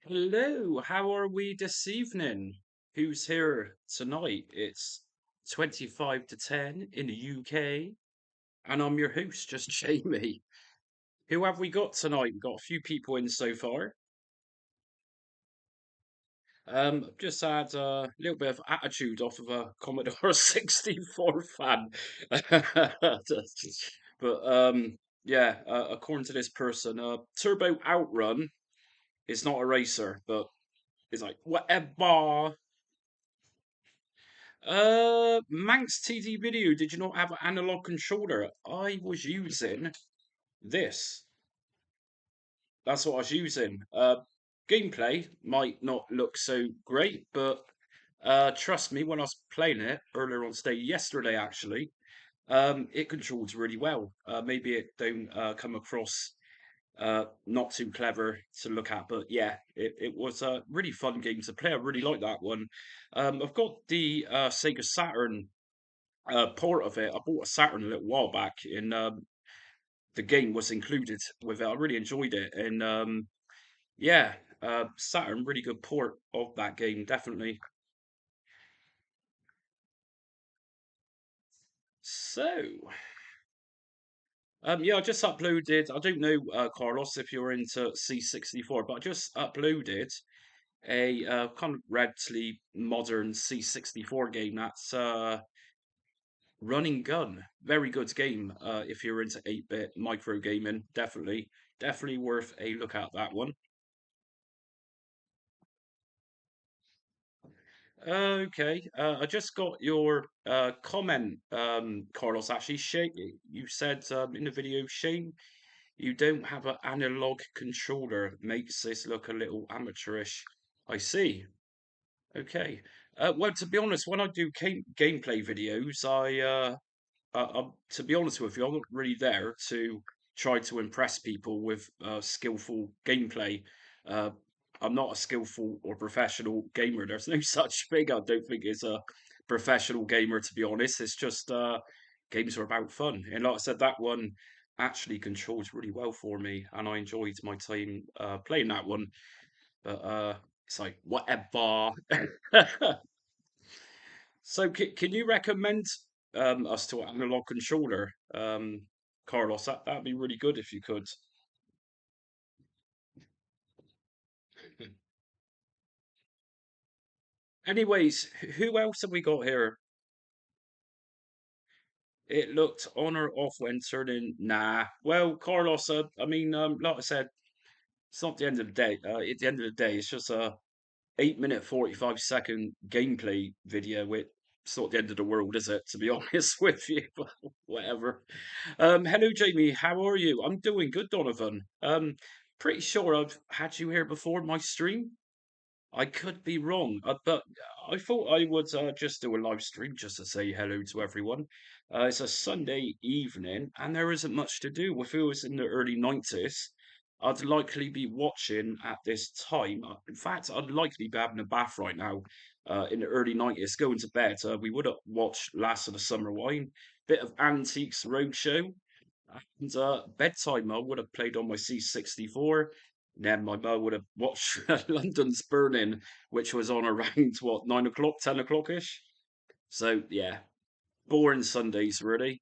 Hello, how are we this evening? Who's here tonight? It's 25 to 10 in the UK, and I'm your host, just Jamie. Who have we got tonight? We've got a few people in so far. Just had a little bit of attitude off of a Commodore 64 fan. But yeah, according to this person, Turbo Outrun is not a racer, but it's like whatever. Manx TD video, did you not have an analog controller? I was using this. That's what I was using. Gameplay might not look so great, but trust me, when I was playing it earlier on today, yesterday actually, it controls really well. Maybe it don't come across not too clever to look at, but yeah, it was a really fun game to play. I really like that one. I've got the Sega Saturn port of it. I bought a Saturn a little while back, and the game was included with it. I really enjoyed it, and yeah, Saturn, really good port of that game, definitely. So, yeah, I just uploaded. I don't know, Carlos, if you're into C64, but I just uploaded a kind of relatively modern C64 game that's Run and Gun. Very good game. If you're into 8-bit micro gaming, definitely worth a look at that one. Okay, I just got your comment, Carlos. Actually, Shane, you said in the video, Shane, you don't have an analog controller. Makes this look a little amateurish. I see. Okay. Well, to be honest, when I do gameplay videos, to be honest with you, I'm not really there to try to impress people with skillful gameplay. Uh, I'm not a skillful or professional gamer. There's no such thing. I don't think is a professional gamer, to be honest. It's just games are about fun. And like I said, that one actually controls really well for me, and I enjoyed my time playing that one. But it's like whatever. So, can you recommend us to an analog controller, Carlos? That'd be really good if you could. Anyways, who else have we got here? It looked on or off when turning. Nah. Well, Carlos, I mean, like I said, it's not the end of the day. At the end of the day, it's just a 8 minute 45-second gameplay video. It's not the end of the world, is it? To be honest with you, but whatever. Hello, Jamie. How are you? I'm doing good, Donovan. Pretty sure I've had you here before in my stream. I could be wrong, but I thought I would just do a live stream just to say hello to everyone. It's a Sunday evening, and there isn't much to do. If it was in the early 90s, I'd likely be watching at this time. In fact, I'd likely be having a bath right now. In the early 90s, going to bed. We would have watched Last of the Summer Wine, bit of Antiques Roadshow, and bedtime, I would have played on my C64. Then my mum would have watched London's Burning, which was on around what 9 o'clock, 10 o'clock ish. So yeah, boring Sundays really.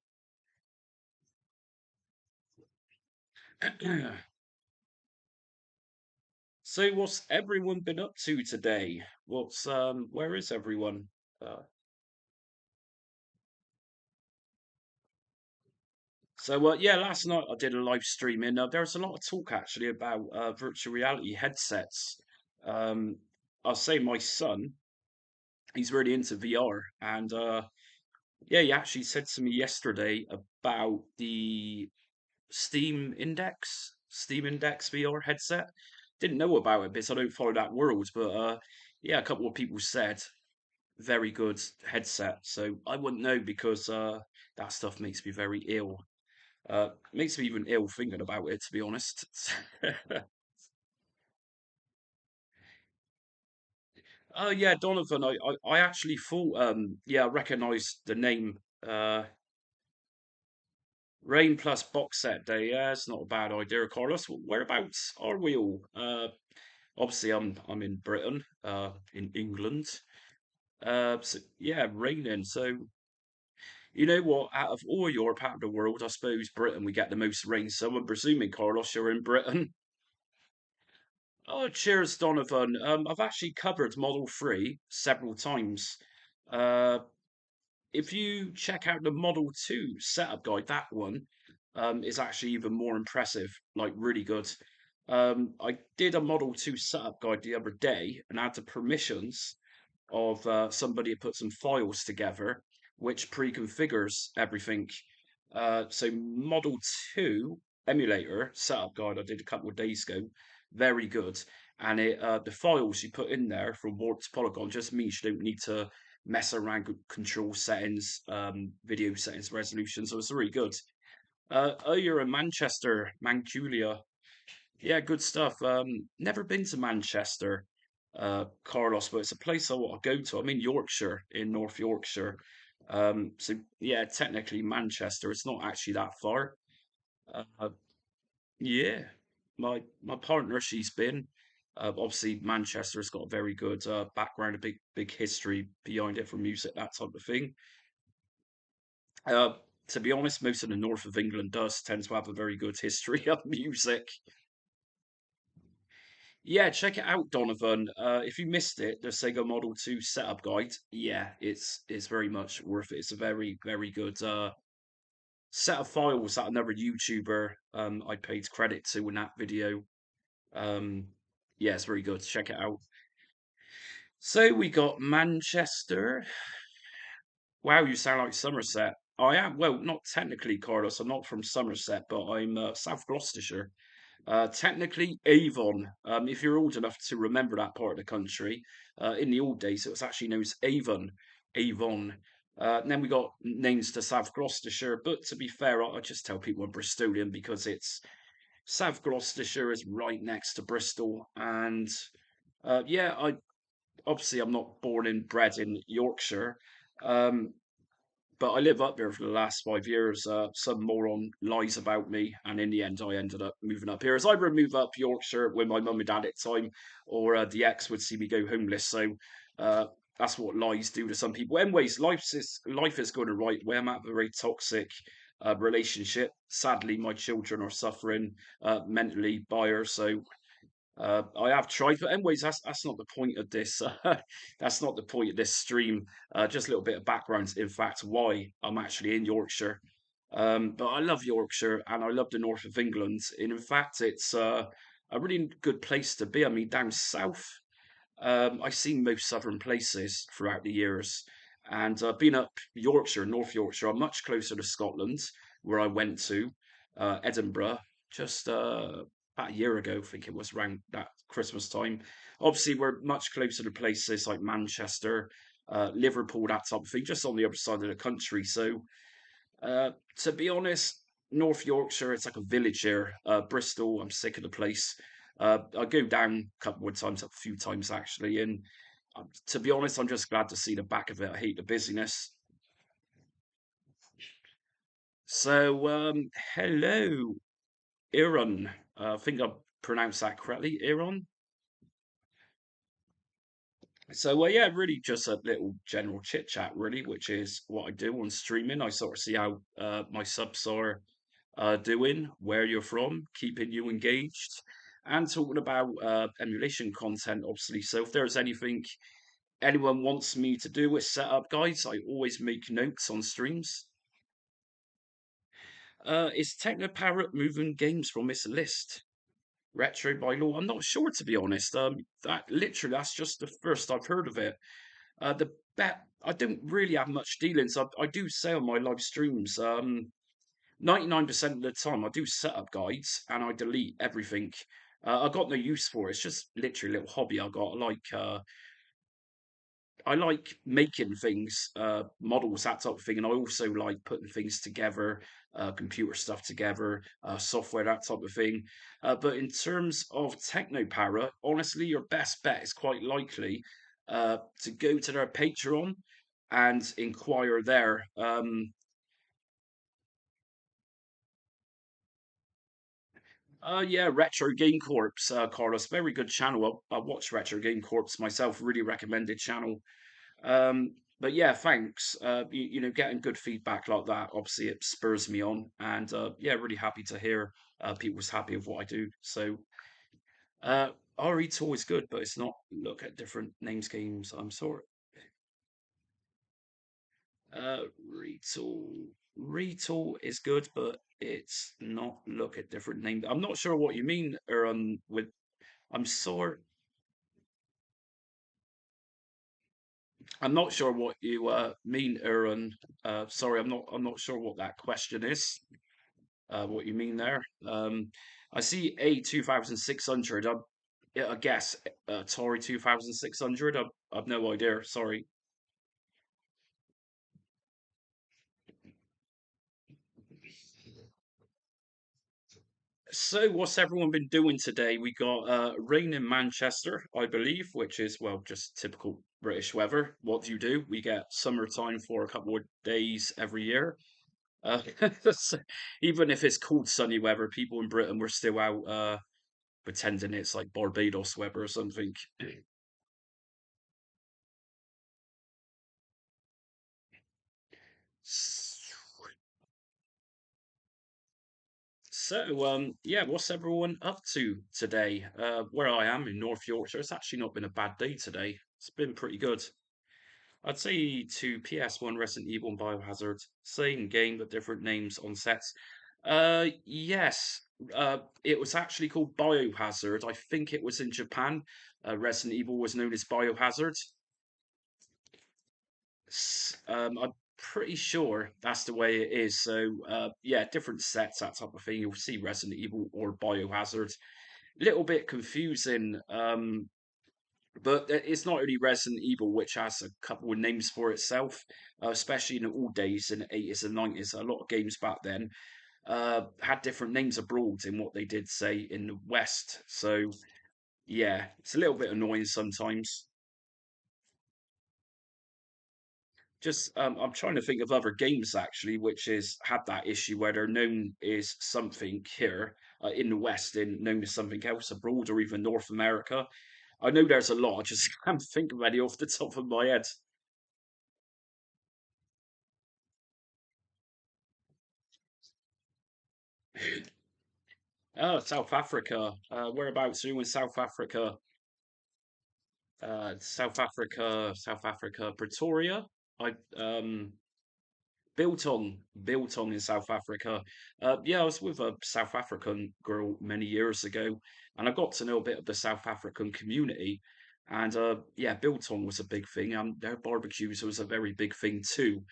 So what's everyone been up to today? Where is everyone? Uh, yeah, last night I did a live stream and there was a lot of talk actually about virtual reality headsets. Um, I'll say my son, he's really into VR, and yeah, he actually said to me yesterday about the Steam Index VR headset. Didn't know about it because I don't follow that world, but yeah, a couple of people said very good headset. So I wouldn't know because that stuff makes me very ill. Makes me even ill thinking about it, to be honest. Oh yeah, Donovan. I actually thought yeah, I recognised the name. Rain plus box set day. Yeah, it's not a bad idea, Carlos. Whereabouts are we all? Obviously I'm in Britain, in England. So yeah, raining. So you know what? Out of all Europe, out of the world, I suppose Britain we get the most rain. So I'm presuming, Carlos, you're in Britain. Oh, cheers, Donovan. I've actually covered Model 3 several times. Uh, if you check out the Model 2 setup guide, that one is actually even more impressive, like really good. I did a Model 2 setup guide the other day and had the permissions of somebody who put some files together, which pre-configures everything. So Model 2 emulator setup guide I did a couple of days ago, very good. And the files you put in there from warp to polygon just means you don't need to mess around with control settings, video settings, resolution. So it's really good. Oh, you're in Manchester, Manculia. Yeah, good stuff. Never been to Manchester, Carlos, but it's a place I want to go to. I'm in Yorkshire, in North Yorkshire. So yeah, technically Manchester. It's not actually that far. Uh, yeah, my partner, she's been. Obviously, Manchester's got a very good background, a big history behind it for music, that type of thing. Uh, to be honest, most of the north of England does tend to have a very good history of music. Yeah, check it out, Donovan. If you missed it, the Sega Model 2 setup guide, yeah, it's very much worth it. It's a very good set of files that another YouTuber I paid credit to in that video. Um, yeah, it's very good. Check it out. So we got Manchester. Wow, you sound like Somerset. I am, well, not technically, Carlos. I'm not from Somerset, but I'm South Gloucestershire. Technically, Avon. If you're old enough to remember that part of the country, in the old days, it was actually known as Avon. Avon. And then we got names to South Gloucestershire, but to be fair, I just tell people I'm Bristolian because it's South Gloucestershire is right next to Bristol, and yeah, I obviously I'm not born and bred in Yorkshire. Um, but I live up here for the last 5 years. Some moron lies about me, and in the end, I ended up moving up here. As either move up Yorkshire with my mum and dad at the time, or the ex would see me go homeless. So uh, that's what lies do to some people. Anyways, life is going the right way. I'm at a very toxic relationship. Sadly, my children are suffering mentally by her. So I have tried, but anyways, that's not the point of this. That's not the point of this stream. Just a little bit of background. In fact, why I'm actually in Yorkshire. But I love Yorkshire and I love the north of England. And in fact, it's a really good place to be. I mean, down south. I've seen most southern places throughout the years, and being up Yorkshire, North Yorkshire, I'm much closer to Scotland, where I went to Edinburgh just about a year ago. I think it was around that Christmas time. Obviously, we're much closer to places like Manchester, Liverpool, that type of thing, just on the other side of the country. So uh, to be honest, North Yorkshire, it's like a village here. Bristol, I'm sick of the place. I go down a couple of times, a few times actually, and to be honest, I'm just glad to see the back of it. I hate the busyness. So, hello, Iran. I think I pronounced that correctly, Iran. So, yeah, really just a little general chit chat, really, which is what I do on streaming. I sort of see how my subs are doing, where you're from, keeping you engaged, and talking about emulation content, obviously. So if there's anything anyone wants me to do with setup guides, I always make notes on streams. Is Teknoparrot moving games from its list? Retro by law? I'm not sure, to be honest. That's just the first I've heard of it. The bet I don't really have much dealings. I do say on my live streams. 99% of the time, I do setup guides and I delete everything. I got no use for it. It's just literally a little hobby I got. I like making things, models, that type of thing, and I also like putting things together, computer stuff together, software, that type of thing. But in terms of Technopara, honestly, your best bet is quite likely to go to their Patreon and inquire there. Yeah, Retro Game Corps, Carlos, very good channel. I watched Retro Game Corps myself, really recommended channel. But yeah, thanks. Getting good feedback like that, obviously it spurs me on, and yeah, really happy to hear people's happy with what I do. So uh, RE2 is good, but it's not look at different names games. I'm sorry. Retool. Retool is good, but it's not look at different names. I'm not sure what you mean, or with. I'm sorry. I'm not sure what you mean, Aaron. Sorry, I'm not sure what that question is. What you mean there? I see a 2600. Yeah, I guess Tory 2600. I've no idea. Sorry. So, what's everyone been doing today? We got rain in Manchester, I believe, which is well just typical British weather. What do you do? We get summertime for a couple of days every year. Uh, so even if it's cold, sunny weather, people in Britain were still out pretending it's like Barbados weather or something. So, yeah, what's everyone up to today? Where I am in North Yorkshire, it's actually not been a bad day today. It's been pretty good. I'd say to PS1 Resident Evil and Biohazard, same game but different names on sets. Yes, it was actually called Biohazard. I think it was in Japan. Resident Evil was known as Biohazard. I'm pretty sure that's the way it is. So, yeah, different sets, that type of thing. You'll see Resident Evil or Biohazard. Little bit confusing, but it's not only Resident Evil, which has a couple of names for itself, especially in the old days in the 80s and 90s. A lot of games back then had different names abroad in what they did say in the West. So, yeah, it's a little bit annoying sometimes. Just I'm trying to think of other games actually, which is had that issue where they're known as something here in the West and known as something else abroad or even North America. I know there's a lot. I just can't think of any off the top of my head. Oh, South Africa. Whereabouts are you in South Africa? South Africa, Pretoria. I Biltong in South Africa. Yeah, I was with a South African girl many years ago, and I got to know a bit of the South African community. And yeah, Biltong was a big thing. Their barbecues was a very big thing too.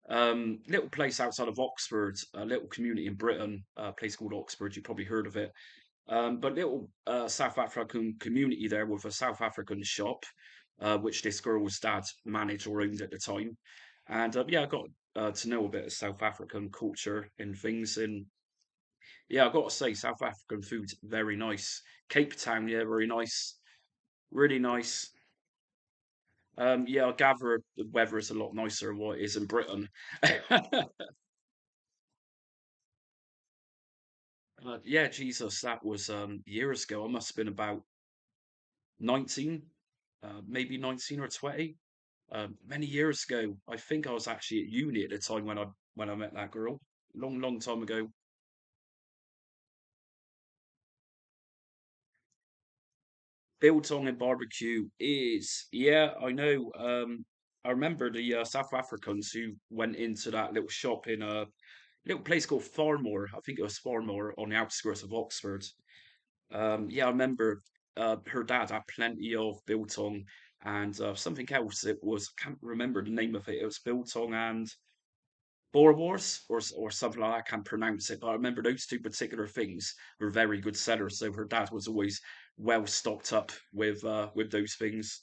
Little place outside of Oxford, a little community in Britain, a place called Oxford. You probably heard of it. But little South African community there with a South African shop, which this girl's dad managed or owned at the time. And yeah, I got to know a bit of South African culture and things. And yeah, I got to say, South African food's very nice. Cape Town, yeah, very nice, really nice. Yeah, I gather the weather is a lot nicer than what it is in Britain. Yeah, Jesus, that was years ago. I must have been about 19, maybe 19 or 20. Many years ago. I think I was actually at uni at the time when I met that girl. Long, long time ago. Biltong and barbecue is, yeah, I know. I remember the South Africans who went into that little shop in a little place called Farmore. I think it was Farmore on the outskirts of Oxford. Yeah, I remember her dad had plenty of biltong and something else. It was, I can't remember the name of it. It was biltong and Boerewors or something like that. I can't pronounce it, but I remember those two particular things were very good sellers. So her dad was always well stocked up with those things.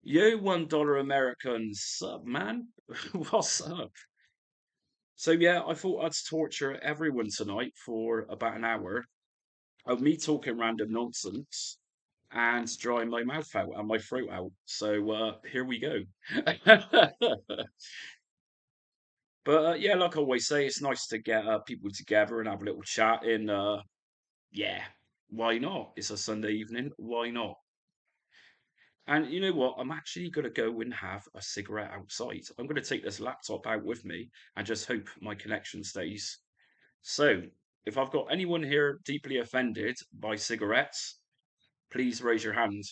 Yo, $1 Americans, sup, man? What's up? So yeah, I thought I'd torture everyone tonight for about an hour of me talking random nonsense and drying my mouth out and my throat out. So here we go. But yeah, like I always say, it's nice to get people together and have a little chat. And yeah, why not? It's a Sunday evening. Why not? And you know what? I'm actually going to go and have a cigarette outside. I'm going to take this laptop out with me and just hope my connection stays. So, if I've got anyone here deeply offended by cigarettes, please raise your hand.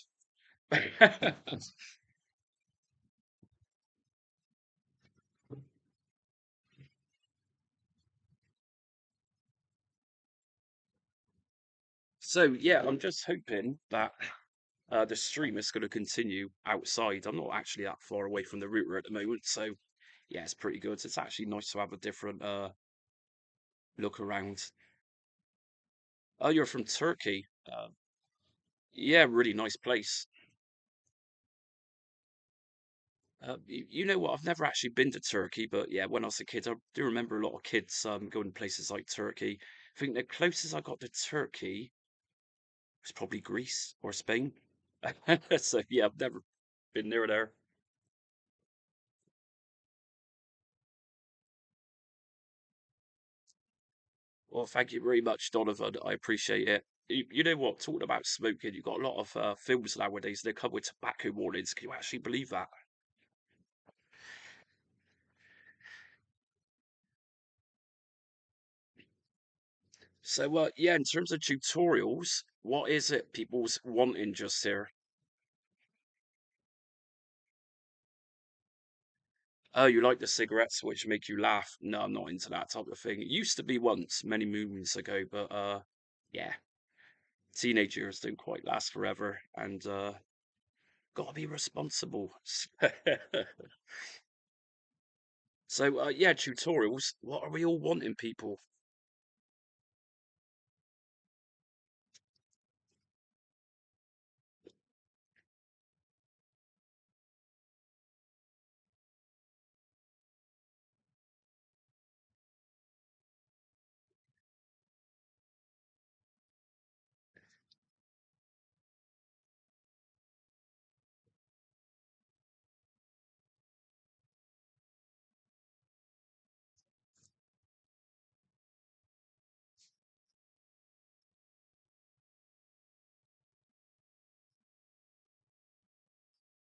So, yeah, I'm just hoping that the stream is going to continue outside. I'm not actually that far away from the router at the moment, so yeah, it's pretty good. It's actually nice to have a different look around. Oh, you're from Turkey. Yeah, really nice place. You know what? I've never actually been to Turkey, but yeah, when I was a kid, I do remember a lot of kids going to places like Turkey. I think the closest I got to Turkey was probably Greece or Spain. So yeah, I've never been near there. Well, thank you very much, Donovan. I appreciate it. You know what? Talking about smoking, you've got a lot of films nowadays that come with tobacco warnings. Can you actually believe that? So, yeah, in terms of tutorials, what is it people's wanting just here? Oh, you like the cigarettes which make you laugh? No, I'm not into that type of thing. It used to be once, many moons ago, but yeah, teenage years don't quite last forever, and gotta be responsible. So, yeah, tutorials. What are we all wanting, people?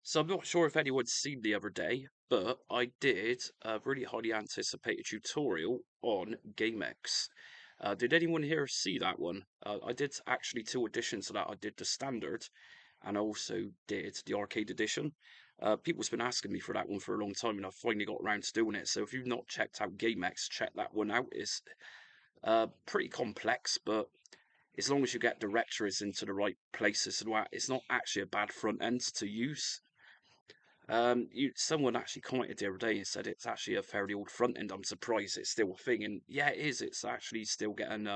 So I'm not sure if anyone's seen the other day, but I did a really highly anticipated tutorial on GameX. Did anyone here see that one? I did actually two editions of that. I did the standard, and I also did the arcade edition. People's been asking me for that one for a long time, and I finally got around to doing it. So if you've not checked out GameX, check that one out. It's pretty complex, but as long as you get the retros into the right places and that, it's not actually a bad front end to use. Someone actually commented the other day and said it's actually a fairly old front end. I'm surprised it's still a thing, and yeah, it is. It's actually still getting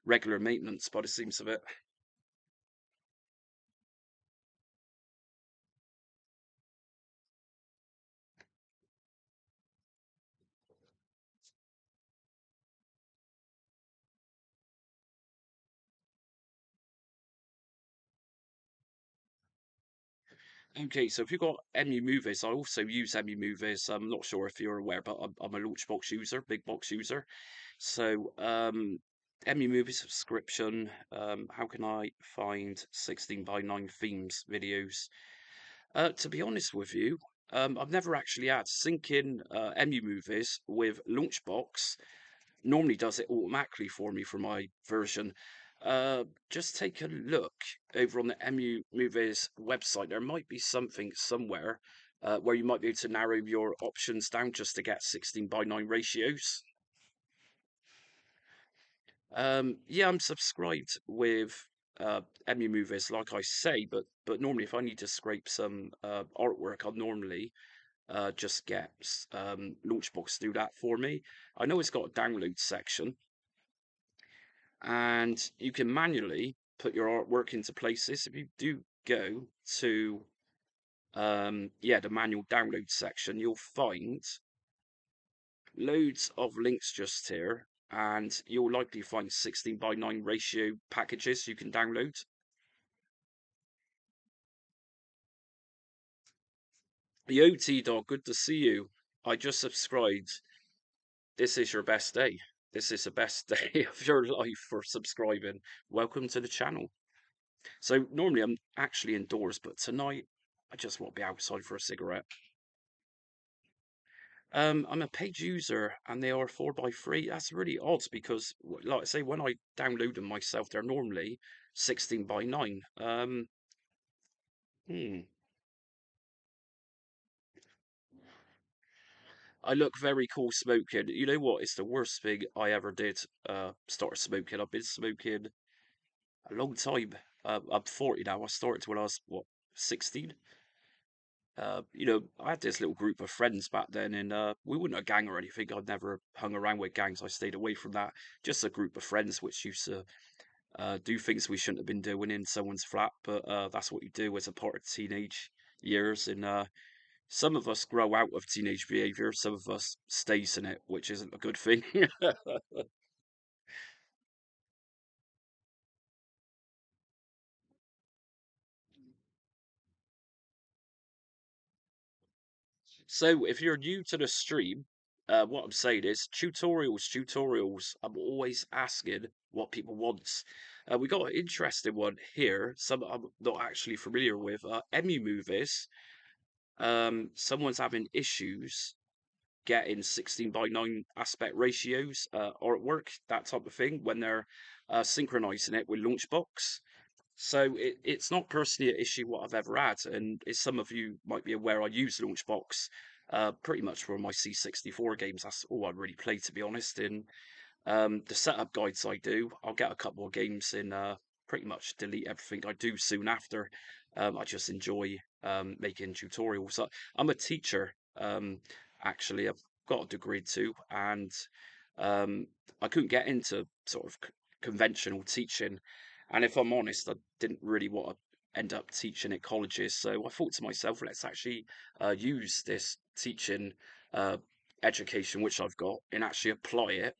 regular maintenance by the seems of it. Okay, so if you've got MU Movies, I also use MU Movies. I'm not sure if you're aware, but I'm a launchbox user, big box user. So, MU Movie subscription. How can I find 16 by 9 themes videos? To be honest with you, I've never actually had syncing MU Movies with Launchbox normally does it automatically for me for my version. Just take a look over on the MU Movies website. There might be something somewhere where you might be able to narrow your options down just to get 16 by 9 ratios. Yeah, I'm subscribed with MU Movies, like I say, but normally if I need to scrape some artwork, I'll normally just get Launchbox to do that for me. I know it's got a download section, and you can manually put your artwork into places. If you do go to yeah, the manual download section, you'll find loads of links just here, and you'll likely find 16 by 9 ratio packages you can download. Yo, T-Dog, good to see you. I just subscribed. This is your best day. This is the best day of your life for subscribing. Welcome to the channel. So normally I'm actually indoors, but tonight I just want to be outside for a cigarette. I'm a paid user and they are 4 by 3. That's really odd because, like I say, when I download them myself, they're normally 16 by 9. Hmm. I look very cool smoking. You know what? It's the worst thing I ever did. Start smoking. I've been smoking a long time. I'm 40 now. I started when I was what 16. I had this little group of friends back then, and we weren't a gang or anything. I'd never hung around with gangs. I stayed away from that. Just a group of friends which used to do things we shouldn't have been doing in someone's flat, but that's what you do as a part of teenage years. And some of us grow out of teenage behavior, some of us stays in it, which isn't a good thing. So if you're new to the stream, what I'm saying is tutorials, tutorials. I'm always asking what people want. We got an interesting one here. Some I'm not actually familiar with. Emmy movies. Someone's having issues getting 16 by 9 aspect ratios, artwork, that type of thing, when they're synchronizing it with Launchbox. So it's not personally an issue what I've ever had, and as some of you might be aware, I use Launchbox pretty much for my C64 games. That's all I really play, to be honest. And the setup guides I do, I'll get a couple of games and pretty much delete everything I do soon after. I just enjoy making tutorials. I'm a teacher, actually. I've got a degree too, and um, I couldn't get into sort of conventional teaching. And if I'm honest, I didn't really want to end up teaching at colleges. So I thought to myself, let's actually use this teaching uh, education which I've got and actually apply it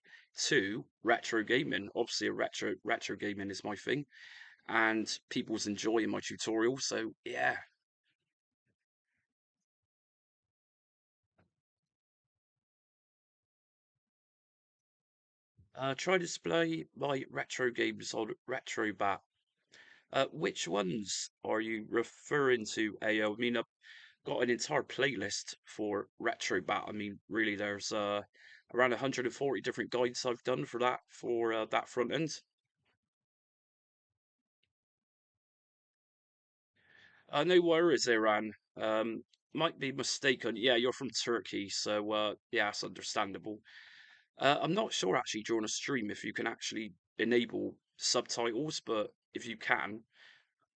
to retro gaming. Obviously, a retro gaming is my thing, and people's enjoying my tutorials. So yeah, try to display my retro games on retrobat. Which ones are you referring to, AO? I mean, got an entire playlist for retrobat. I mean, really, there's around 140 different guides I've done for that front end. No worries, Iran. Might be mistaken. Yeah, you're from Turkey, so yeah, it's understandable. I'm not sure actually during a stream if you can actually enable subtitles, but if you can,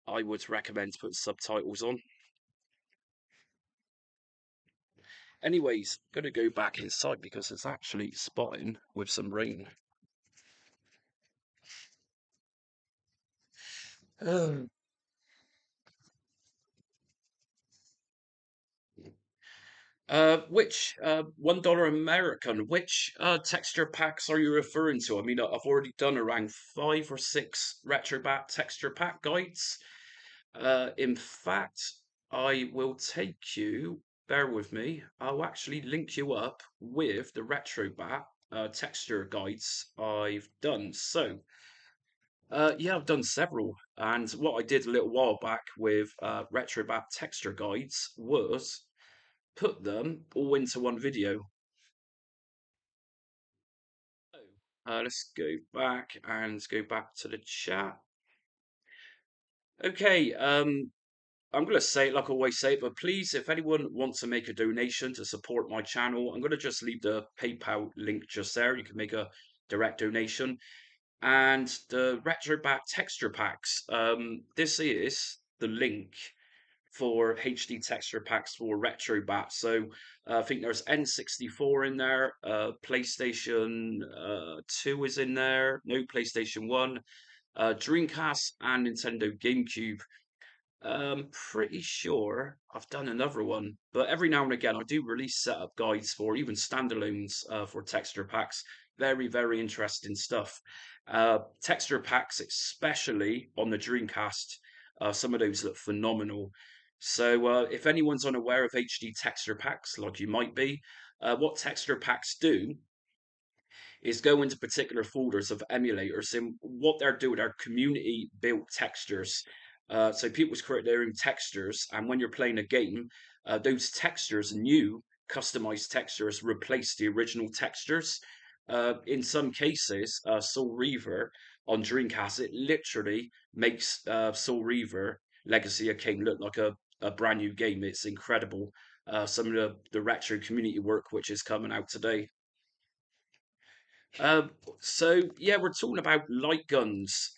I would recommend to put subtitles on. Anyways, gonna go back inside because it's actually spotting with some rain. Oh. Which $1 American? Which texture packs are you referring to? I mean, I've already done around 5 or 6 retrobat texture pack guides. In fact, I will take you. Bear with me. I'll actually link you up with the retrobat texture guides I've done. So, yeah, I've done several. And what I did a little while back with retrobat texture guides was put them all into one video. Let's go back to the chat. Okay, I'm going to say it like I always say it, but please, if anyone wants to make a donation to support my channel, I'm going to just leave the PayPal link just there. You can make a direct donation. And the Retrobat texture packs, this is the link for HD texture packs for Retrobat. So I think there's N64 in there, PlayStation 2 is in there, no PlayStation 1, Dreamcast, and Nintendo GameCube. Pretty sure I've done another one, but every now and again I do release setup guides for even standalones for texture packs. Very, very interesting stuff. Texture packs, especially on the Dreamcast, some of those look phenomenal. So if anyone's unaware of HD texture packs, like you might be, what texture packs do is go into particular folders of emulators, and what they're doing are community built textures. So people's create their own textures, and when you're playing a game, those textures, new customized textures, replace the original textures. In some cases, Soul Reaver on Dreamcast, it literally makes Soul Reaver Legacy of Kain look like a brand new game. It's incredible. Some of the retro community work which is coming out today. Um, so yeah, we're talking about light guns.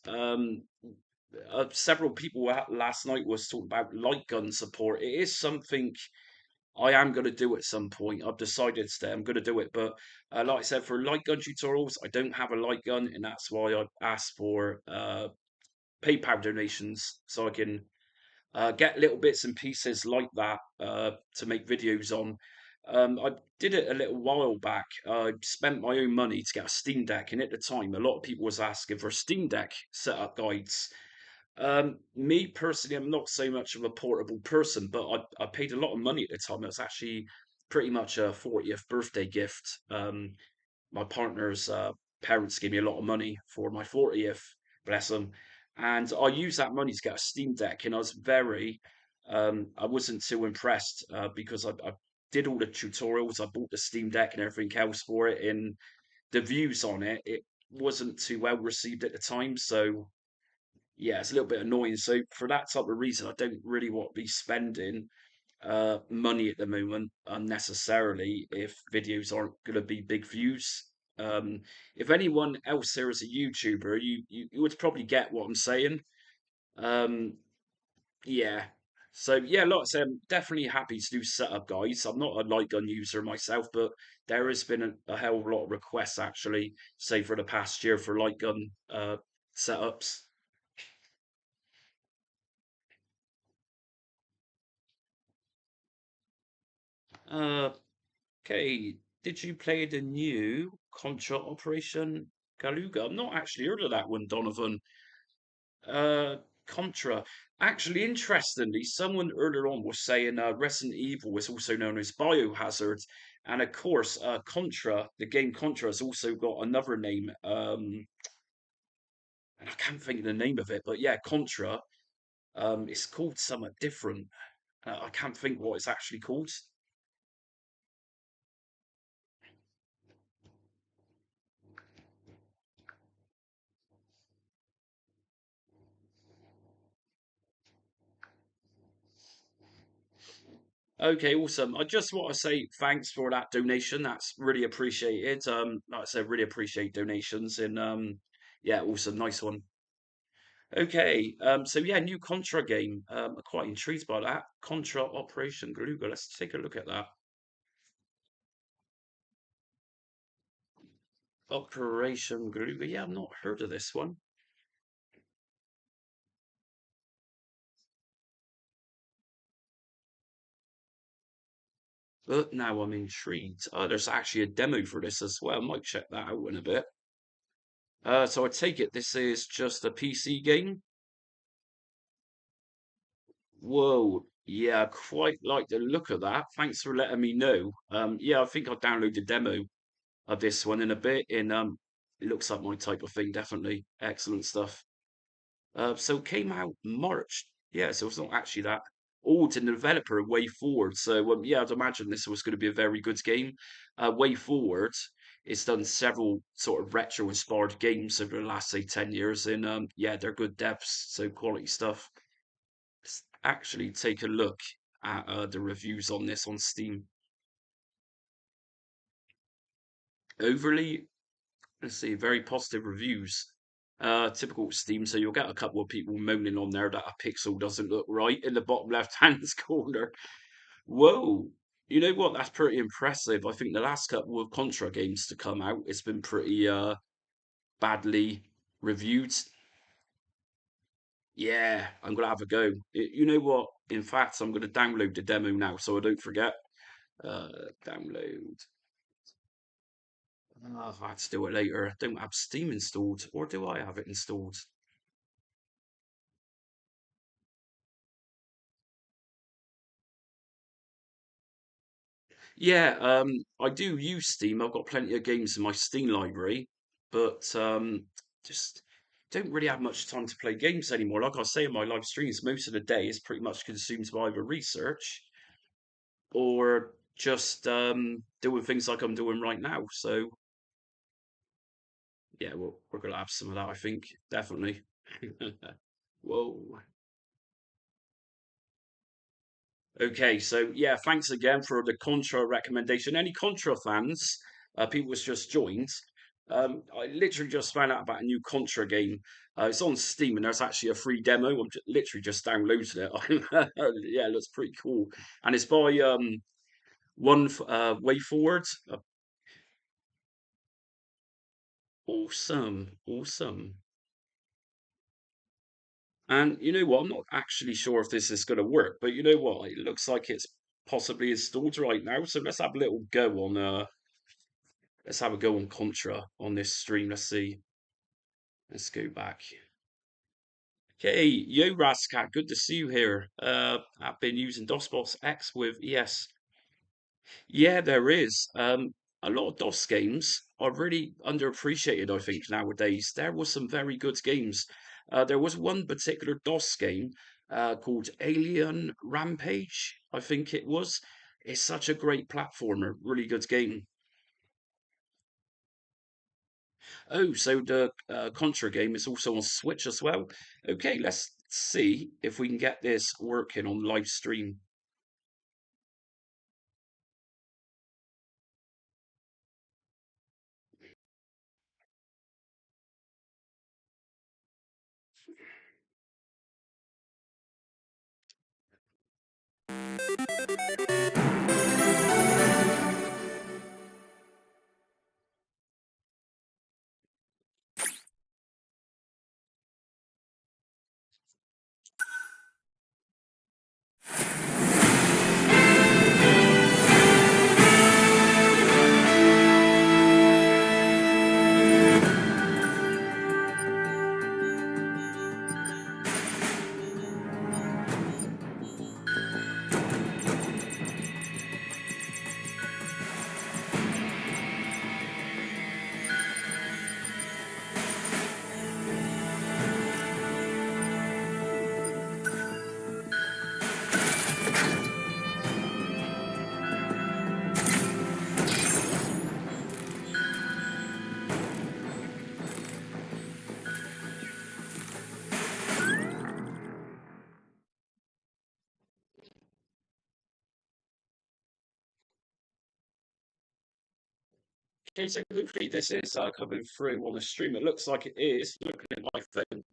Several people last night was talking about light gun support. It is something I am going to do at some point. I've decided today I'm going to do it, but like I said, for light gun tutorials, I don't have a light gun, and that's why I asked for PayPal donations so I can get little bits and pieces like that to make videos on. I did it a little while back. I spent my own money to get a Steam Deck, and at the time, a lot of people was asking for Steam Deck setup guides. Me personally, I'm not so much of a portable person, but I paid a lot of money at the time. It was actually pretty much a 40th birthday gift. My partner's parents gave me a lot of money for my 40th, bless them. And I used that money to get a Steam Deck, and I wasn't too impressed because I did all the tutorials, I bought the Steam Deck and everything else for it, and the views on it wasn't too well received at the time. So yeah, it's a little bit annoying. So for that type of reason, I don't really want to be spending money at the moment unnecessarily if videos aren't going to be big views. If anyone else here is a YouTuber, you would probably get what I'm saying. Um, yeah. So yeah, like I said, I'm definitely happy to do setup guys. I'm not a light gun user myself, but there has been a hell of a lot of requests actually, say for the past year for light gun setups. Uh, okay, did you play the new Contra Operation Galuga? I've not actually heard of that one, Donovan. Contra. Actually, interestingly, someone earlier on was saying Resident Evil is also known as Biohazard, and of course, Contra, the game Contra, has also got another name. And I can't think of the name of it, but yeah, Contra. It's called something different. I can't think what it's actually called. Okay, awesome. I just want to say thanks for that donation. That's really appreciated. Like I said, really appreciate donations and yeah, awesome, nice one. Okay, so yeah, new Contra game. I'm quite intrigued by that. Contra Operation Galuga. Let's take a look at that. Operation Galuga. Yeah, I've not heard of this one. But now I'm intrigued. There's actually a demo for this as well. I might check that out in a bit. So I take it this is just a PC game. Whoa, yeah, I quite like the look of that. Thanks for letting me know. Yeah, I think I'll download the demo of this one in a bit. And it looks like my type of thing, definitely. Excellent stuff. So it came out March. Yeah, so it's not actually that old in the developer, Way Forward. So yeah, I'd imagine this was going to be a very good game. Way Forward, it's done several sort of retro-inspired games over the last, say, 10 years. And yeah, they're good devs, so quality stuff. Actually take a look at the reviews on this on Steam. Overly, let's see, very positive reviews. Typical Steam, so you'll get a couple of people moaning on there that a pixel doesn't look right in the bottom left-hand corner. Whoa, you know what? That's pretty impressive. I think the last couple of Contra games to come out, it's been pretty badly reviewed. Yeah, I'm gonna have a go. You know what? In fact, I'm gonna download the demo now so I don't forget. Uh, Download. Oh, I had to do it later. I don't have Steam installed, or do I have it installed? Yeah, I do use Steam. I've got plenty of games in my Steam library, but just don't really have much time to play games anymore. Like I say in my live streams, most of the day is pretty much consumed by either research or just doing things like I'm doing right now. So yeah, we're gonna have some of that, I think, definitely. Whoa. Okay, so yeah, thanks again for the Contra recommendation. Any Contra fans, people who's just joined, I literally just found out about a new Contra game. It's on Steam and there's actually a free demo. Literally just downloaded it. Yeah, it looks pretty cool. And it's by Way Forward. Awesome, awesome. And you know what? I'm not actually sure if this is going to work, but you know what? It looks like it's possibly installed right now. So let's have a little go on let's have a go on Contra on this stream. Let's see. Let's go back. Okay, yo Rascat, good to see you here. I've been using DOSBox X with ES. Yeah, there is. A lot of DOS games are really underappreciated, I think, nowadays. There were some very good games. There was one particular DOS game called Alien Rampage, I think it was. It's such a great platformer, really good game. Oh, so the Contra game is also on Switch as well. Okay, let's see if we can get this working on live stream. Okay, so hopefully this is coming through on the stream. It looks like it is. Looking at my phone.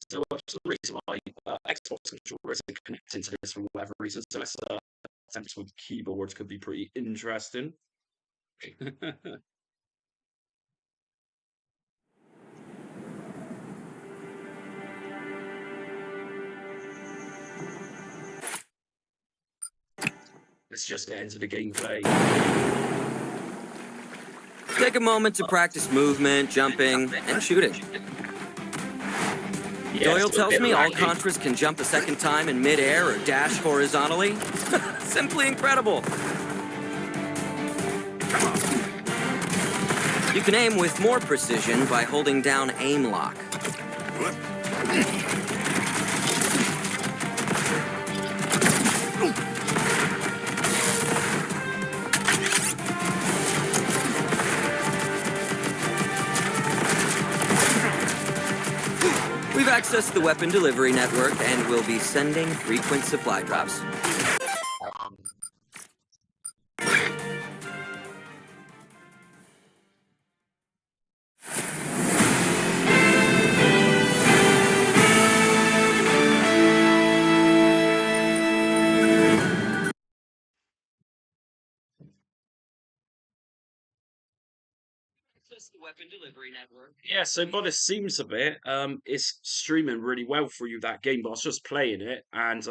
So for some reason my Xbox controller isn't connecting to this for whatever reason. So let's attempt with keyboards could be pretty interesting. Let's just get into the gameplay. Take a moment to practice movement, jumping, and shooting. Doyle tells me all Contras can jump a second time in mid-air or dash horizontally. Simply incredible. You can aim with more precision by holding down aim lock. We've accessed the weapon delivery network and will be sending frequent supply drops. Yeah, so by the seems of it, it's streaming really well for you that game. But I was just playing it, and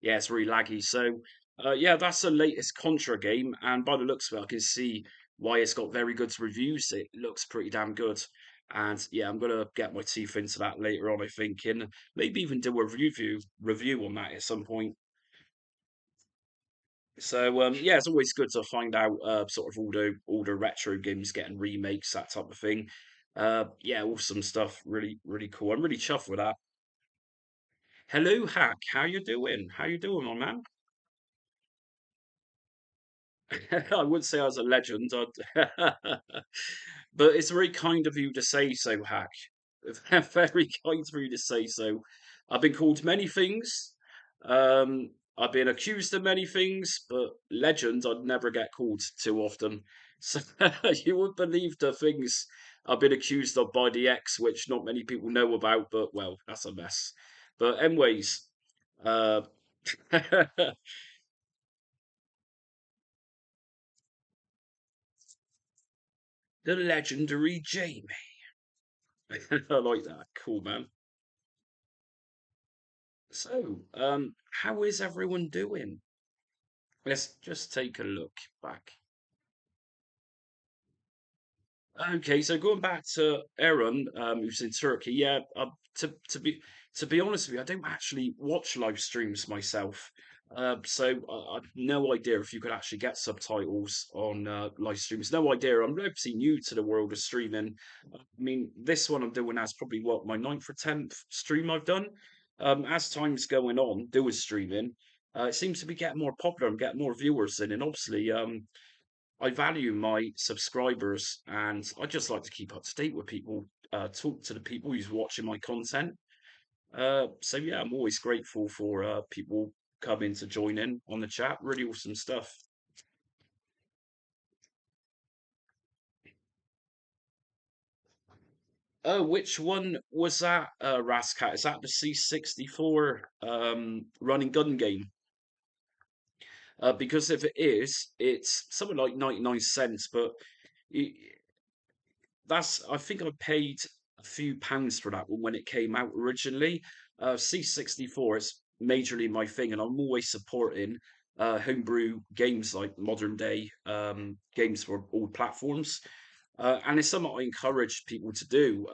yeah, it's really laggy. So yeah, that's the latest Contra game, and by the looks of it, I can see why it's got very good reviews. It looks pretty damn good, and yeah, I'm gonna get my teeth into that later on. I think, and maybe even do a review on that at some point. So yeah, it's always good to find out sort of all the retro games getting remakes, that type of thing. Yeah, awesome stuff. Really, really cool. I'm really chuffed with that. Hello, Hack. How you doing? How you doing, my man? I would say I was a legend, but it's very kind of you to say so, Hack. Very kind for you to say so. I've been called many things. I've been accused of many things, but legend I'd never get called too often. So you would believe the things I've been accused of by the X, which not many people know about, but well, that's a mess. But anyways, uh, the legendary Jamie. I like that. Cool, man. So, how is everyone doing? Let's just take a look back. Okay, so going back to Aaron, who's in Turkey, yeah. To be honest with you, I don't actually watch live streams myself, so I've no idea if you could actually get subtitles on live streams. No idea. I'm obviously new to the world of streaming. I mean, this one I'm doing as probably what my ninth or 10th stream I've done. As time's going on, doing streaming, it seems to be getting more popular and getting more viewers in, and obviously, I value my subscribers and I just like to keep up to date with people, talk to the people who's watching my content. So yeah, I'm always grateful for people coming to join in on the chat. Really awesome stuff. Oh, which one was that, Rascat? Is that the C64 running gun game? Because if it is, it's something like 99 cents, but that's I think I paid a few pounds for that one when it came out originally. C64 is majorly my thing, and I'm always supporting homebrew games like modern day games for all platforms. And it's something I encourage people to do.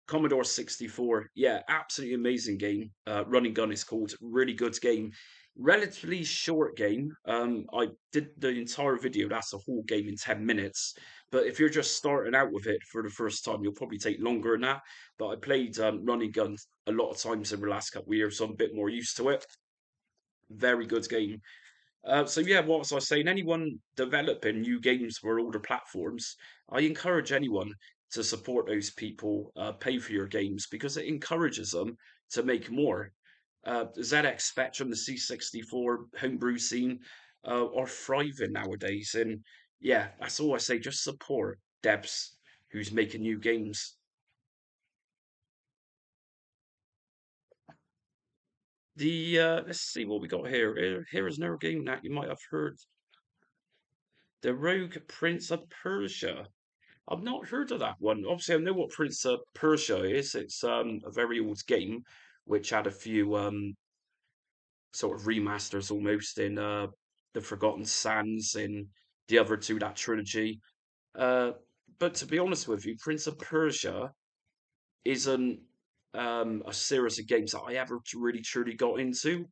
Commodore 64, yeah, absolutely amazing game. Running Gun is called, really good game. Relatively short game. I did the entire video, that's a whole game in 10 minutes. But if you're just starting out with it for the first time, you'll probably take longer than that. But I played Running Gun a lot of times in the last couple of years, so I'm a bit more used to it. Very good game. So yeah, what was I saying? Anyone developing new games for older platforms, I encourage anyone to support those people, pay for your games because it encourages them to make more. ZX Spectrum, the C64 homebrew scene, are thriving nowadays, and yeah, that's all I say. Just support devs who's making new games. The let's see what we got here. Here is another game that you might have heard. The Rogue Prince of Persia. I've not heard of that one. Obviously, I know what Prince of Persia is. It's a very old game which had a few sort of remasters almost in the Forgotten Sands in the other two that trilogy. Uh, but to be honest with you, Prince of Persia isn't a series of games that I ever really truly got into.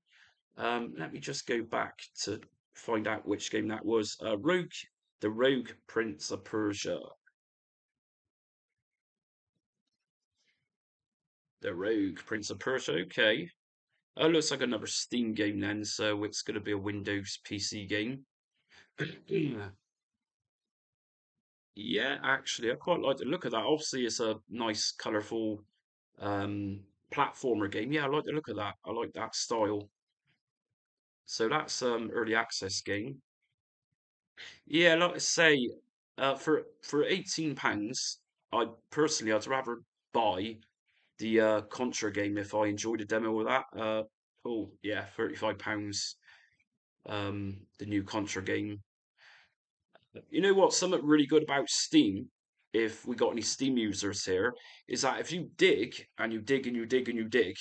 Let me just go back to find out which game that was. The Rogue Prince of Persia. The Rogue Prince of Persia. Okay. Oh, looks like another Steam game then, so it's going to be a Windows PC game. Yeah, actually, I quite like the look of that. Obviously, it's a nice, colourful um, platformer game. Yeah, I like the look of that. I like that style. So that's early access game. Yeah, like I say, for £18, I'd rather buy the Contra game if I enjoyed a demo of that. Oh yeah, £35. The new Contra game. You know what? Something really good about Steam, if we got any Steam users here, is that if you dig and you dig and you dig and you dig,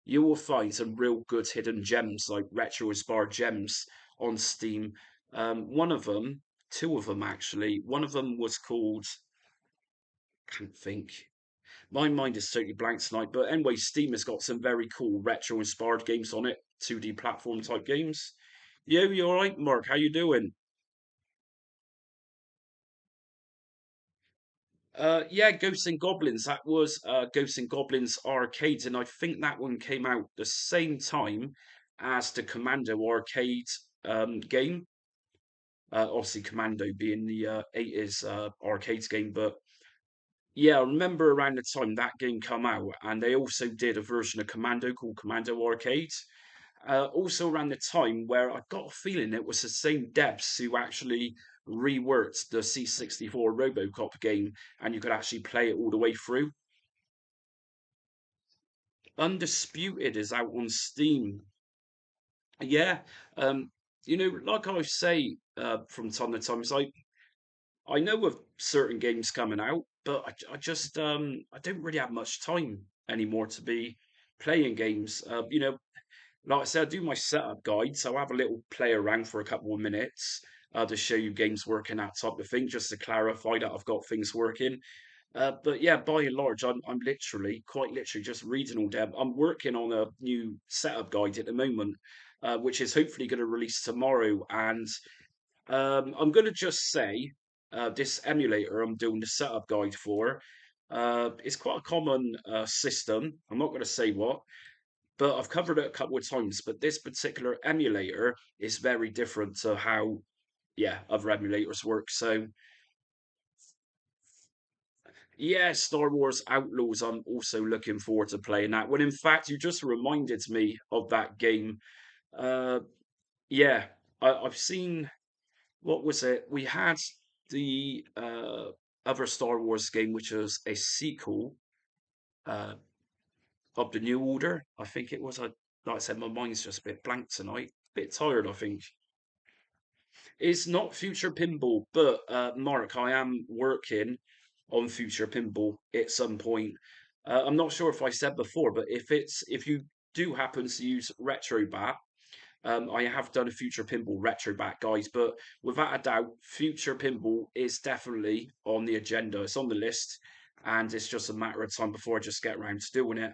you will find some real good hidden gems, like retro inspired gems on Steam. One of them, two of them actually. One of them was called, can't think. My mind is totally blank tonight. But anyway, Steam has got some very cool retro inspired games on it, 2D platform type games. Yo, you all right, Mark? How you doing? Yeah, Ghosts and Goblins. That was Ghosts and Goblins Arcades, and I think that one came out the same time as the Commando arcade game. Obviously, Commando being the 80s arcades game, but yeah, I remember around the time that game come out, and they also did a version of Commando called Commando Arcade. Also around the time where I got a feeling it was the same devs who actually reworked the C64 RoboCop game, and you could actually play it all the way through. Undisputed is out on Steam. Yeah, um, like I say from time to time, it's like I know of certain games coming out, but I just I don't really have much time anymore to be playing games. Like I said, I do my setup guide, so I have a little play around for a couple of minutes to show you games working, that type of thing, just to clarify that I've got things working. But yeah, by and large, I'm literally, quite literally, just reading all day. I'm working on a new setup guide at the moment, which is hopefully going to release tomorrow. And I'm going to just say this emulator I'm doing the setup guide for. It's quite a common system. I'm not going to say what, but I've covered it a couple of times. But this particular emulator is very different to how, yeah, other emulators work. So yeah, Star Wars Outlaws. I'm also looking forward to playing that. When in fact, you just reminded me of that game. Uh, yeah, I've seen. What was it? We had the other Star Wars game, which was a sequel uh, of the New Order. I think it was. Like I said, my mind's just a bit blank tonight. Bit tired, I think. It's not Future Pinball, but Mark, I am working on Future Pinball at some point. I'm not sure if I said before, but if you do happen to use retrobat, I have done a Future Pinball retrobat, guys. But without a doubt, Future Pinball is definitely on the agenda. It's on the list, and it's just a matter of time before I just get around to doing it.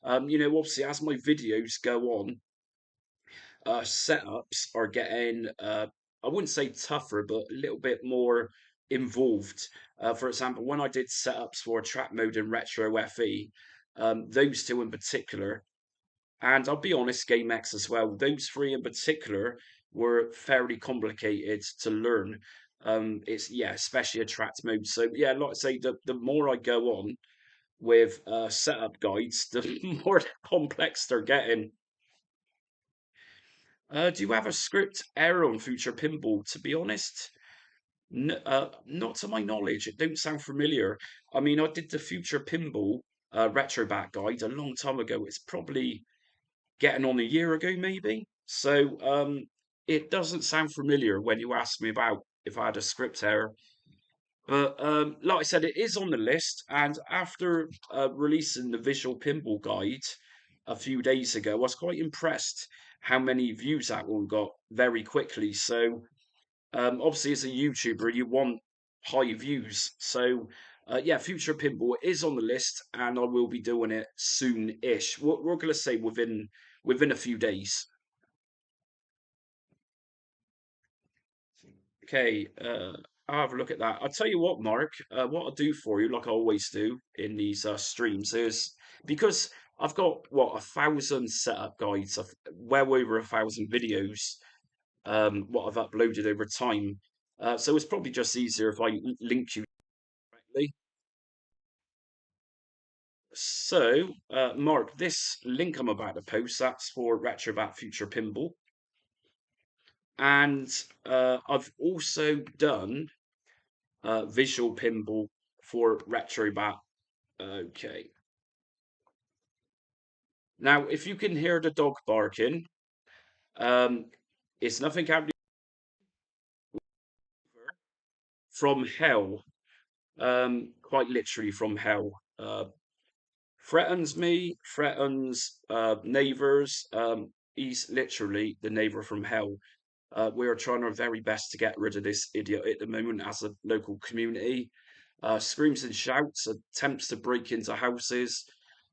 Obviously, as my videos go on, setups are getting, I wouldn't say tougher, but a little bit more involved. For example, when I did setups for track mode and retro FE, those two in particular, and I'll be honest, GameX as well, those three in particular were fairly complicated to learn. It's yeah, especially attract mode. So yeah, like I say, the more I go on with setup guides, the more complex they're getting. Do you have a script error on Future Pinball? To be honest, Not to my knowledge. It don't sound familiar. I mean, I did the Future Pinball retrobat guide a long time ago. It's probably getting on a year ago, maybe. So it doesn't sound familiar when you ask me about if I had a script error. But like I said, it is on the list. And after releasing the visual pinball guide a few days ago, I was quite impressed how many views that one got very quickly. So obviously, as a YouTuber, you want high views. So yeah, Future Pinball is on the list, and I will be doing it soon-ish. We're going to say within a few days. Okay, I'll have a look at that. I'll tell you what, Mark, what I'll do for you, like I always do in these streams, is because I've got what 1,000 setup guides, well over 1,000 videos, what I've uploaded over time. So it's probably just easier if I link you directly. So, Mark, this link I'm about to post, that's for Retrobat Future Pinball. And I've also done visual pinball for Retrobat. Okay. Now, if you can hear the dog barking, um, it's nothing out from hell, quite literally from hell. Threatens me, threatens neighbors. He's literally the neighbor from hell. We are trying our very best to get rid of this idiot at the moment as a local community. Screams and shouts, attempts to break into houses.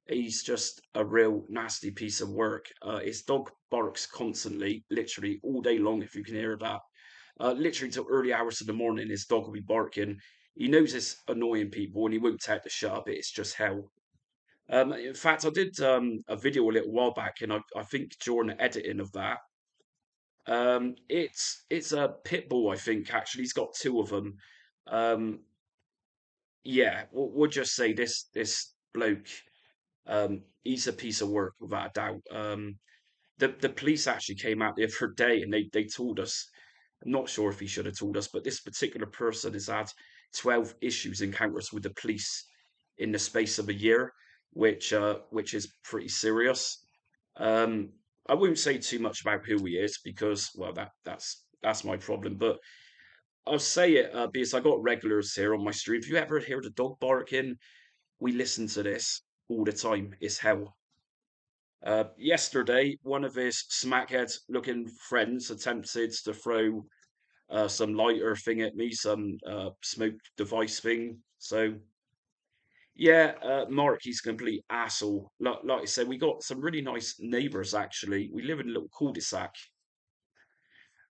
He's just a real nasty piece of work. His dog barks constantly, literally all day long, if you can hear that. Literally till early hours of the morning, his dog will be barking. He knows it's annoying people and he won't tell it to shut up. It's just hell. In fact, I did a video a little while back, and I think during the editing of that, it's a pit bull, I think, actually. He's got two of them. Um, yeah, we'll just say this bloke, he's a piece of work without a doubt. The police actually came out the other day and they told us, I'm not sure if he should have told us, but this particular person has had 12 issues encounters with the police in the space of a year, which is pretty serious. Um, I won't say too much about who he is because, well, that's my problem. But I'll say it because I got regulars here on my stream. If you ever hear the dog barking, we listen to this all the time. It's hell. Yesterday, one of his smackhead-looking friends attempted to throw some lighter thing at me, some smoke device thing. So yeah, Mark, he's a complete asshole. Like I said, we got some really nice neighbours actually. We live in a little cul-de-sac,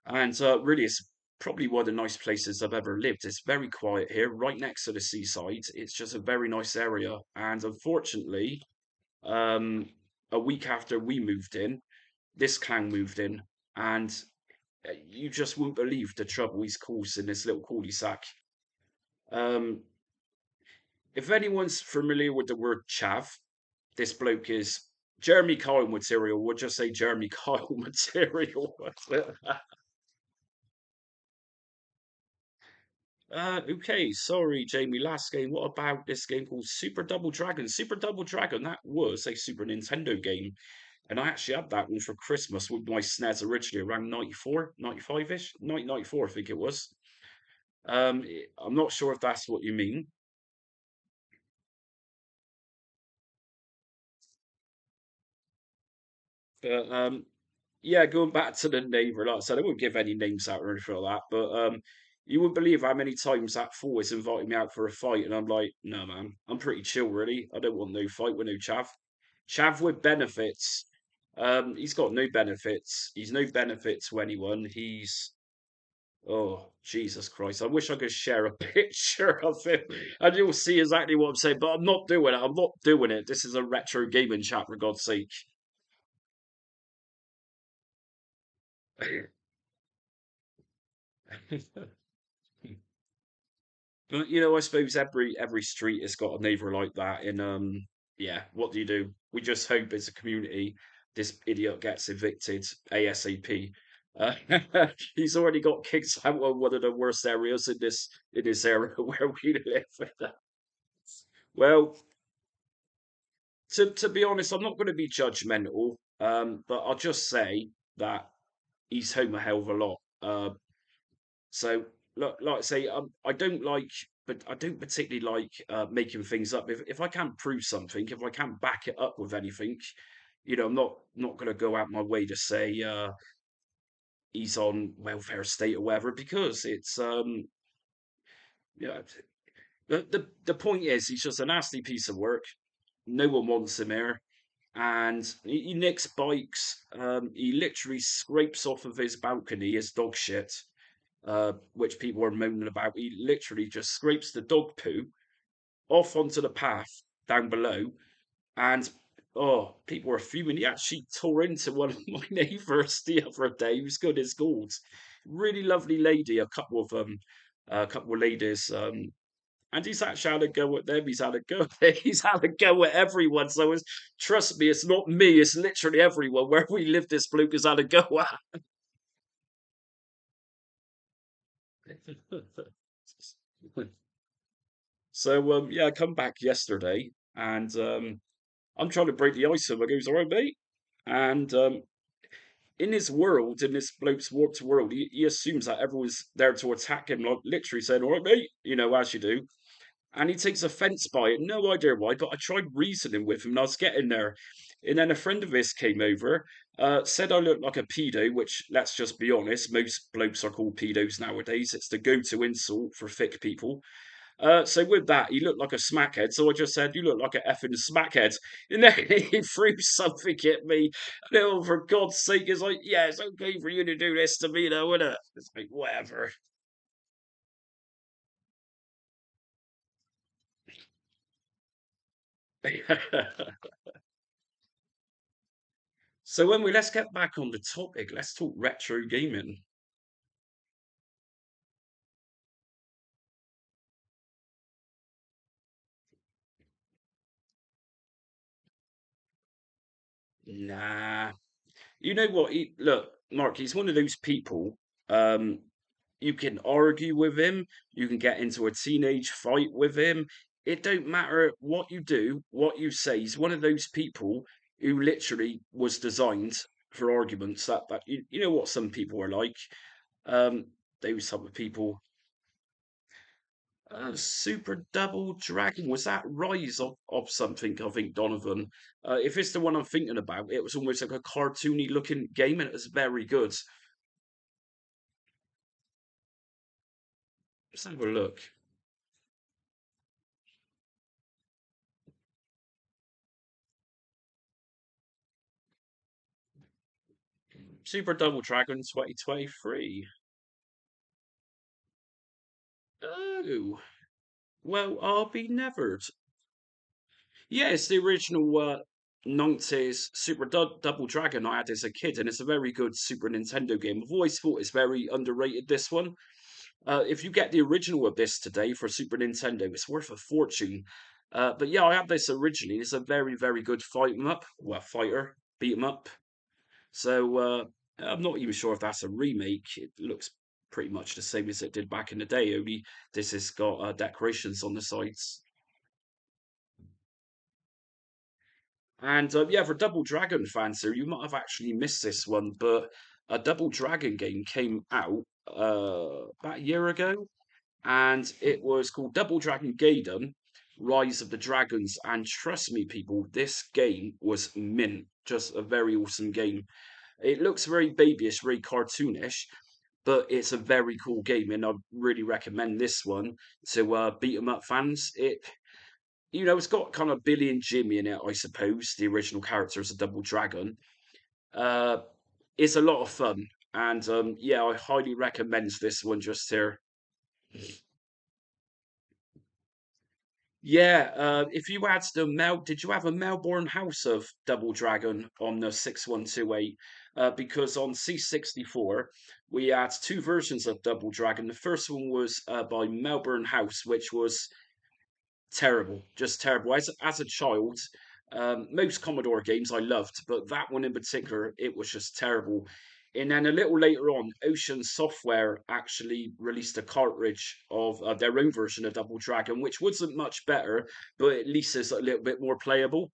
and really, it's probably one of the nice places I've ever lived. It's very quiet here, right next to the seaside. It's just a very nice area, and unfortunately, um, a week after we moved in, this clown moved in, and you just won't believe the trouble he's caused in this little cul-de-sac. Um, if anyone's familiar with the word chav, this bloke is Jeremy Kyle material. We'll just say Jeremy Kyle material. Okay, sorry, Jamie. Last game. What about this game called Super Double Dragon? Super Double Dragon, that was a Super Nintendo game. And I actually had that one for Christmas with my SNES originally around 94, 95-ish, 1994, I think it was. I'm not sure if that's what you mean. But yeah, going back to the neighbour, like I said, I won't give any names out or anything like that, but you wouldn't believe how many times that fool has invited me out for a fight, and I'm like, no, man, I'm pretty chill, really. I don't want no fight with no chav. Chav with benefits. He's got no benefits. He's no benefit to anyone. Oh, Jesus Christ. I wish I could share a picture of him and you'll see exactly what I'm saying, but I'm not doing it. I'm not doing it. This is a retro gaming chat, for God's sake. But I suppose every street has got a neighbour like that. And yeah, what do you do? We just hope as a community this idiot gets evicted ASAP. Uh, he's already got kicked out of one of the worst areas in this area where we live. Well, to be honest, I'm not going to be judgmental, but I'll just say that he's home a hell of a lot. So, like I say, I don't like, but I don't particularly like making things up. If I can't prove something, if I can't back it up with anything, I'm not going to go out my way to say he's on welfare state or whatever because it's yeah. The point is, he's just a nasty piece of work. No one wants him here. And he nicks bikes. He literally scrapes off of his balcony his dog shit, which people are moaning about. He literally just scrapes the dog poo off onto the path down below, and oh, people were fuming. He actually tore into one of my neighbours the other day. He was good as gold. Really lovely lady. A couple of ladies. And he's actually had a go at them. He's had a go. He's had a go at everyone. So trust me, it's not me. It's literally everyone. Where we live, this bloke has had a go at. So yeah, I come back yesterday, and I'm trying to break the ice with him. I goes, all right, mate. And in his world, in this bloke's warped world, he assumes that everyone's there to attack him, like literally saying, all right, mate, as you do. And he takes offence by it. No idea why, but I tried reasoning with him, and I was getting there. And then a friend of his came over, said I looked like a pedo, which, let's just be honest, most blokes are called pedos nowadays. It's the go-to insult for thick people. So with that, he looked like a smackhead. So I just said, "You look like a effing smackhead." And then he threw something at me. And oh, for God's sake, it's like, "Yeah, it's okay for you to do this to me, though, isn't it?" It's like, whatever. So when we let's get back on the topic, let's talk retro gaming. Nah, you know what? Look, Mark, he's one of those people. Um, you can argue with him, you can get into a teenage fight with him. It don't matter what you do, what you say. He's one of those people who literally was designed for arguments. That you know what some people are like. Um, those type of people. Super Double Dragon, was that Rise of something? I think Donovan. If it's the one I'm thinking about, it was almost like a cartoony looking game, and it was very good. Let's have a look. Super Double Dragon 2023. Oh, well, I'll be nevered. Yeah, it's the original 90s Double Dragon I had as a kid, and it's a very good Super Nintendo game. I've always thought it's very underrated, this one. If you get the original of this today for Super Nintendo, it's worth a fortune. But yeah, I had this originally. It's a very, very good fight 'em up. Well, fighter, beat 'em up. So I'm not even sure if that's a remake. It looks pretty much the same as it did back in the day, only this has got decorations on the sides. And yeah, for Double Dragon fans here, you might have actually missed this one, but a Double Dragon game came out about a year ago, and it was called Double Dragon Gaiden Rise of the Dragons. And trust me, people, this game was mint. Just a very awesome game. It looks very babyish, very cartoonish, but it's a very cool game, and I really recommend this one to beat 'em up fans. It's got kind of Billy and Jimmy in it, I suppose. The original characters a Double Dragon. Uh, it's a lot of fun, and yeah, I highly recommend this one just here. Yeah, if you had did you have a Melbourne House of Double Dragon on the 6128? Because on C64 we had two versions of Double Dragon. The first one was by Melbourne House, which was terrible, just terrible. As a child, most Commodore games I loved, but that one in particular, it was just terrible. And then a little later on, Ocean Software actually released a cartridge of their own version of Double Dragon, which wasn't much better, but at least it's a little bit more playable.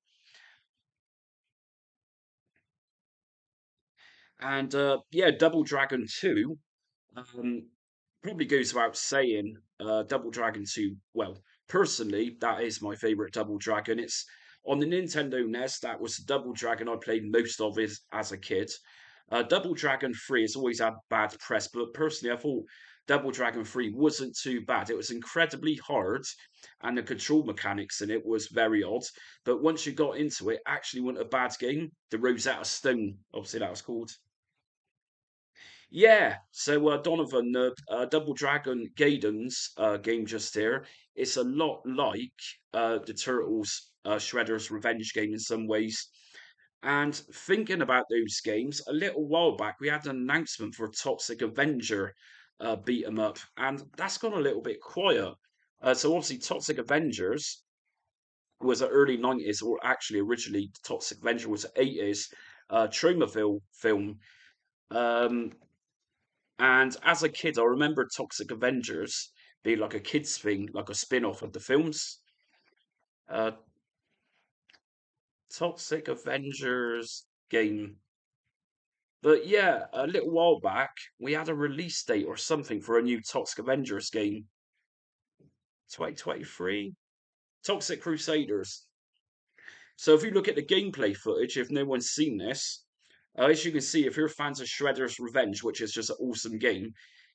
And yeah, Double Dragon 2 um, probably goes without saying. Double Dragon 2, well, personally, that is my favorite Double Dragon. It's on the Nintendo NES, that was the Double Dragon I played most of as a kid. Double Dragon 3 has always had bad press, but personally, I thought Double Dragon 3 wasn't too bad. It was incredibly hard, and the control mechanics in it was very odd. But once you got into it, actually wasn't a bad game. The Rosetta Stone, obviously, that was called. Yeah, so Donovan, the Double Dragon Gaiden's game just here, it's a lot like the Turtles Shredder's Revenge game in some ways. And thinking about those games, a little while back we had an announcement for a Toxic Avenger beat 'em up, and that's gone a little bit quiet. So obviously, Toxic Avengers was an early 90s, or actually originally Toxic Avenger was an 80s Tromaville film. Um, and as a kid, I remember Toxic Avengers being like a kids thing, like a spin-off of the films. Uh, Toxic Avengers game. But yeah, a little while back, we had a release date or something for a new Toxic Avengers game. 2023? Toxic Crusaders. So if you look at the gameplay footage, if no one's seen this, as you can see, if you're fans of Shredder's Revenge, which is just an awesome game,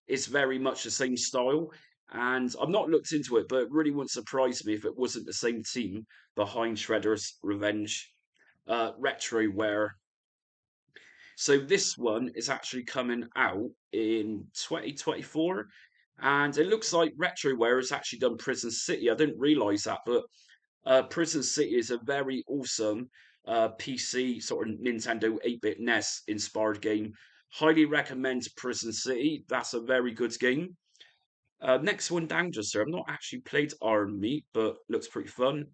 it's very much the same style. And I've not looked into it, but it really wouldn't surprise me if it wasn't the same team behind Shredder's Revenge. Retroware. So this one is actually coming out in 2024. And it looks like Retroware has actually done Prison City. I didn't realize that, but Prison City is a very awesome PC sort of Nintendo 8-bit NES inspired game. Highly recommend Prison City. That's a very good game. Next one down, just sir. I've not actually played Iron Meat, but looks pretty fun.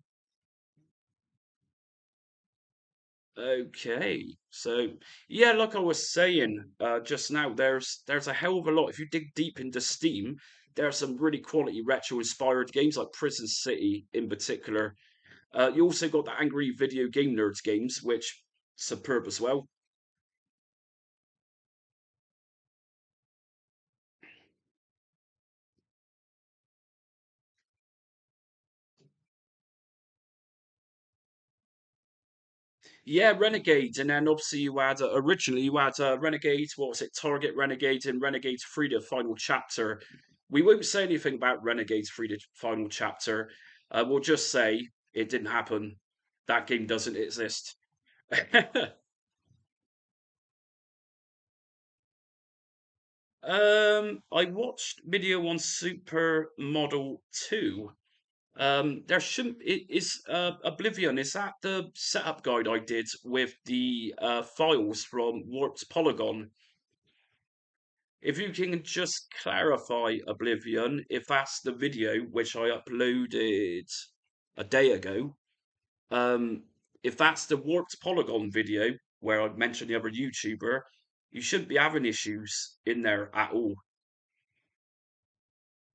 Okay, so yeah, like I was saying just now, there's a hell of a lot. If you dig deep into Steam, there are some really quality retro inspired games like Prison City in particular. You also got the Angry Video Game Nerds games, which superb as well. Yeah, Renegade, and then obviously you had originally you had Renegade. What was it? Target Renegade and Renegade 3: The Final Chapter. We won't say anything about Renegade 3: The Final Chapter. We'll just say it didn't happen. That game doesn't exist. I watched video on Super Model 2. There shouldn't is Oblivion. Is that the setup guide I did with the files from Warped Polygon? If you can just clarify Oblivion, if that's the video which I uploaded a day ago, um, if that's the Warped Polygon video where I mentioned the other YouTuber, you shouldn't be having issues in there at all.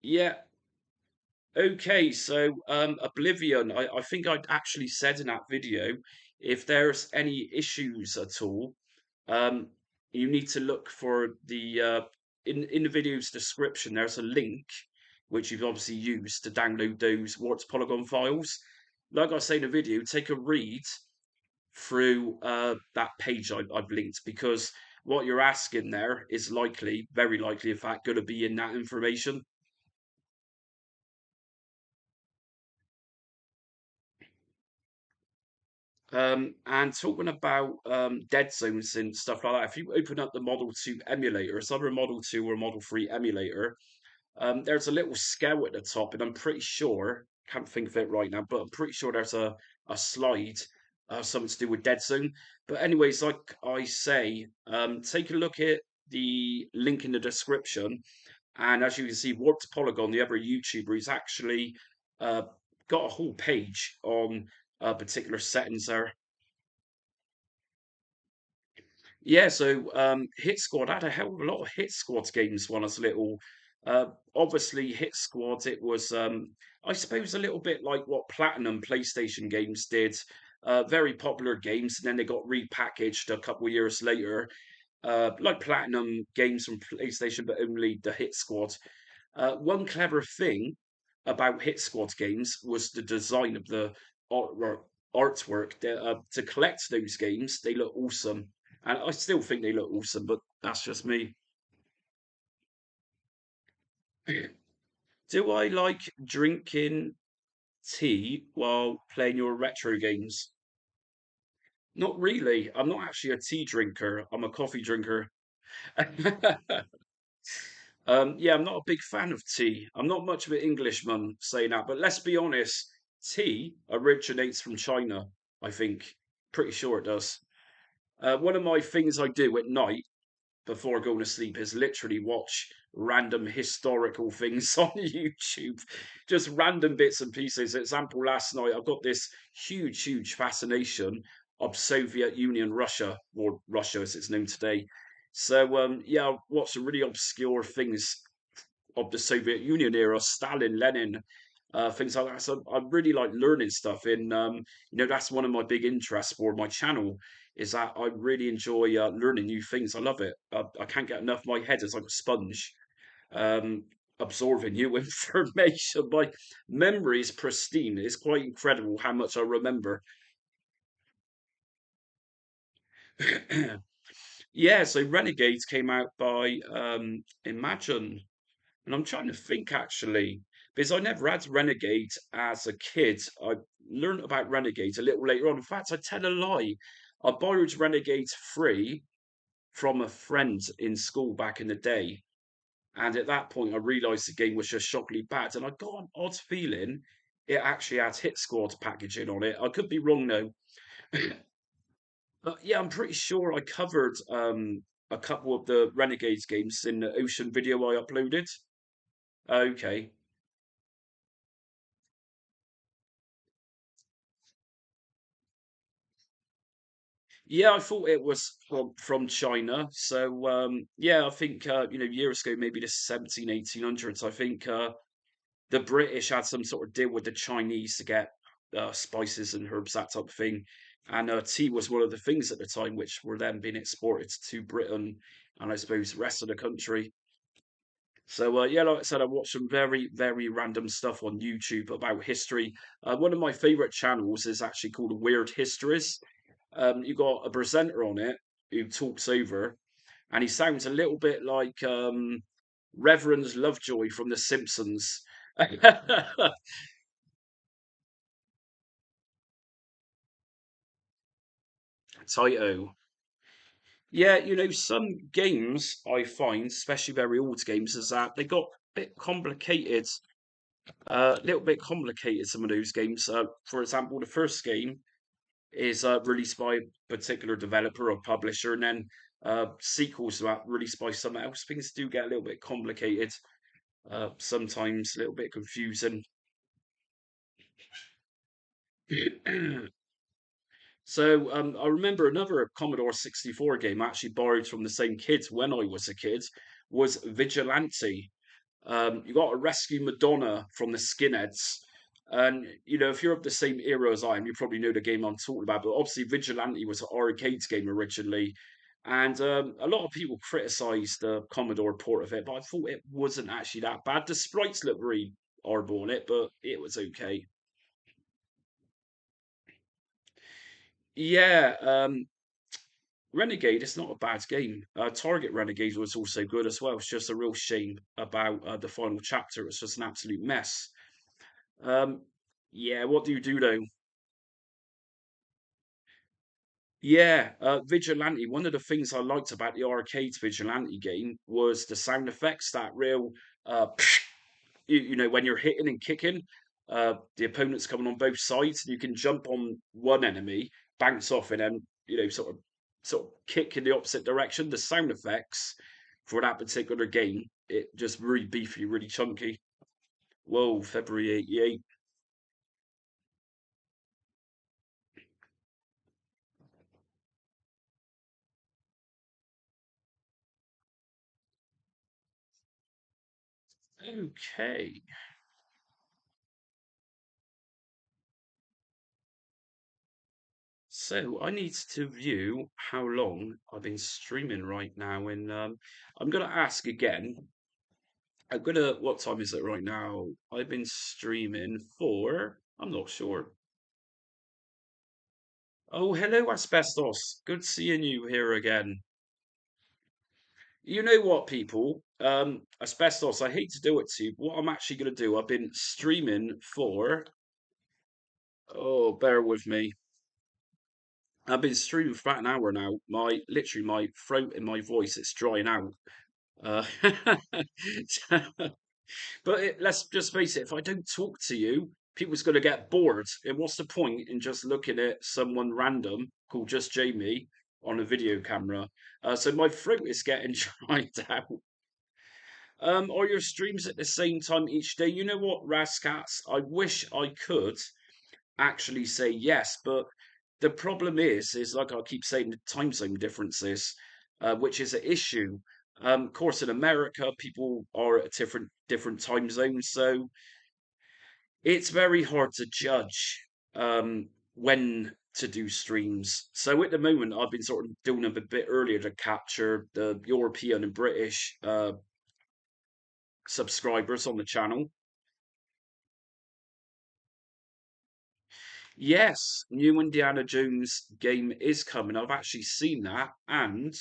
Yeah, okay, so Oblivion, I think I'd actually said in that video, if there's any issues at all, um, you need to look for the in the video's description. There's a link which you've obviously used to download those Warts Polygon files. Like I say in the video, take a read through that page I've linked because what you're asking there is likely, very likely, in fact, going to be in that information. And talking about dead zones and stuff like that, if you open up the Model 2 emulator, it's either a Model 2 or a Model 3 emulator, there's a little scale at the top, and I'm pretty sure, can't think of it right now, but I'm pretty sure there's a slide, something to do with dead zone. But anyways, like I say, take a look at the link in the description, and as you can see, Warped Polygon, the other YouTuber, he's actually uh, got a whole page on particular settings there. Yeah, so Hit Squad, I had a hell of a lot of Hit Squad games when I was little. Obviously, Hit Squad, it was, I suppose, a little bit like what Platinum PlayStation games did. Very popular games, and then they got repackaged a couple of years later, like Platinum games from PlayStation, but only the Hit Squad. One clever thing about Hit Squad games was the design of the artwork. Artwork to collect those games, they look awesome, and I still think they look awesome. But that's just me. Do I like drinking tea while playing your retro games? Not really. I'm not actually a tea drinker. I'm a coffee drinker. Yeah, I'm not a big fan of tea. I'm not much of an Englishman saying that, but let's be honest, tea originates from China, I think. Pretty sure it does. One of my things I do at night before going to sleep is literally watch random historical things on YouTube, just random bits and pieces. Example, last night I've got this huge fascination of Soviet Union Russia, or Russia as it's known today. So yeah, I watched some really obscure things of the Soviet Union era, Stalin, Lenin, things like that. So I really like learning stuff. And that's one of my big interests for my channel is that I really enjoy learning new things. I love it. I can't get enough. My head is like a sponge, um, absorbing new information. My memory is pristine. It's quite incredible how much I remember. Yeah, so Renegades came out by Imagine. And I'm trying to think actually, because I never had Renegade as a kid. I learned about Renegade a little later on. In fact, I tell a lie. I borrowed Renegade free from a friend in school back in the day. And at that point, I realised the game was just shockingly bad. And I got an odd feeling it actually had Hit Squad packaging on it. I could be wrong though. But yeah, I'm pretty sure I covered a couple of the Renegades games in the Ocean video I uploaded. Okay. Yeah, I thought it was from China. So yeah, I think years ago, maybe the 17, 1800s. I think the British had some sort of deal with the Chinese to get spices and herbs, that type of thing. And tea was one of the things at the time which were then being exported to Britain and I suppose the rest of the country. So yeah, like I said, I watched some very random stuff on YouTube about history. One of my favorite channels is actually called Weird Histories. You got a presenter on it who talks over, and he sounds a little bit like Reverend Lovejoy from The Simpsons. Taito. Yeah, some games I find, especially very old games, is that they got a bit complicated. A little bit complicated, some of those games. For example, the first game is released by a particular developer or publisher, and then sequels to that released by someone else. Things do get a little bit complicated, sometimes a little bit confusing. So I remember another Commodore 64 game I actually borrowed from the same kid when I was a kid was Vigilante. You got to rescue Madonna from the skinheads. And if you're of the same era as I am, you probably know the game I'm talking about. But obviously, Vigilante was an arcade game originally, and a lot of people criticised the Commodore port of it, but I thought it wasn't actually that bad. The sprites look really horrible on it, but it was okay. Yeah, Renegade is not a bad game. Target Renegade was also good as well. It's just a real shame about the final chapter. It's just an absolute mess. Um, yeah, what do you do though? Yeah, Vigilante. One of the things I liked about the arcade Vigilante game was the sound effects. That real, when you're hitting and kicking, the opponent's coming on both sides, and you can jump on one enemy, bounce off, and then sort of kick in the opposite direction. The sound effects for that particular game, it just really beefy, really chunky. Whoa, February '88. Okay. So I need to view how long I've been streaming right now, and I'm gonna ask again. What time is it right now? I've been streaming for, I'm not sure. Oh, hello, Asbestos. Good seeing you here again. You know what, people? Asbestos, I hate to do it to you, but what I'm actually gonna do, I've been streaming for, oh, bear with me. I've been streaming for about an hour now. Literally, my throat and my voice, it's drying out. Uh, but let's just face it, if I don't talk to you, people's going to get bored. And what's the point in just looking at someone random called just Jamie on a video camera? So my throat is getting dried out. Are your streams at the same time each day? You know what, Rascats? I wish I could actually say yes, but the problem is like I keep saying, the time zone differences, which is an issue. Of course, in America, people are at different time zones, so it's very hard to judge when to do streams. So at the moment, I've been sort of doing them a bit earlier to capture the European and British subscribers on the channel. Yes, new Indiana Jones game is coming. I've actually seen that, and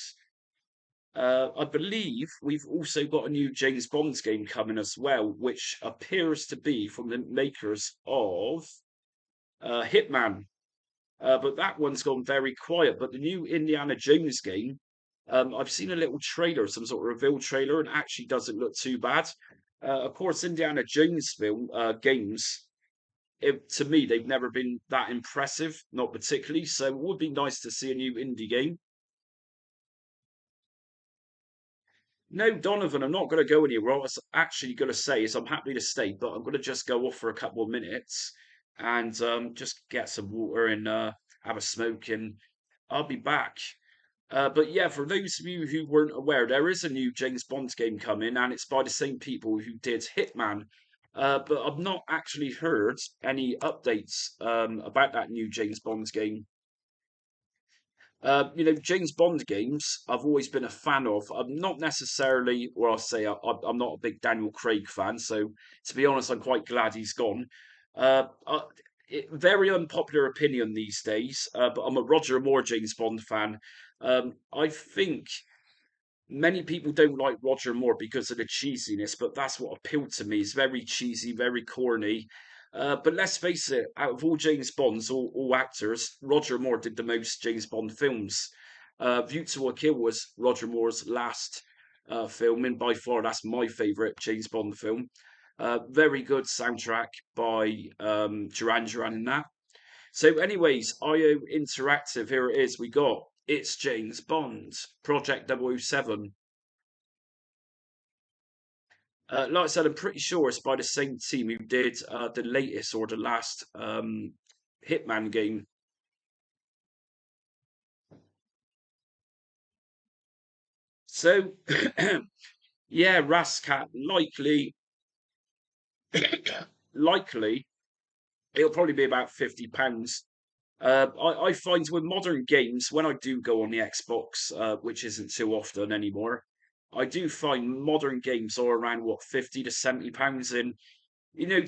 I believe we've also got a new James Bond game coming as well, which appears to be from the makers of Hitman. But that one's gone very quiet. But the new Indiana Jones game, I've seen a little trailer, some sort of reveal trailer, and it actually doesn't look too bad. Of course, Indiana Jones games, to me, they've never been that impressive, not particularly. So it would be nice to see a new indie game. No, Donovan, I'm not going to go anywhere. What I was actually going to say is I'm happy to stay, but I'm going to just go off for a couple of minutes and just get some water and have a smoke, and I'll be back. But yeah, for those of you who weren't aware, there is a new James Bond game coming, and it's by the same people who did Hitman. But I've not actually heard any updates about that new James Bond game. James Bond games, I've always been a fan of. I'm not necessarily, or I'll say I'm not a big Daniel Craig fan. So, to be honest, I'm quite glad he's gone. Uh, uh, Very unpopular opinion these days, but I'm a Roger Moore James Bond fan. I think many people don't like Roger Moore because of the cheesiness, but that's what appealed to me. He's very cheesy, very corny. But let's face it, out of all James Bonds, all actors, Roger Moore did the most James Bond films. View to a Kill was Roger Moore's last film, and by far that's my favourite James Bond film. Very good soundtrack by Duran Duran in that. So, anyways, IO Interactive, here it is. We got It's James Bond, Project 007. Like I said, I'm pretty sure it's by the same team who did the latest or the last Hitman game. So, yeah, Rascat likely it'll probably be about £50. I find with modern games, when I do go on the Xbox, which isn't too often anymore, I do find modern games are around what £50 to £70, and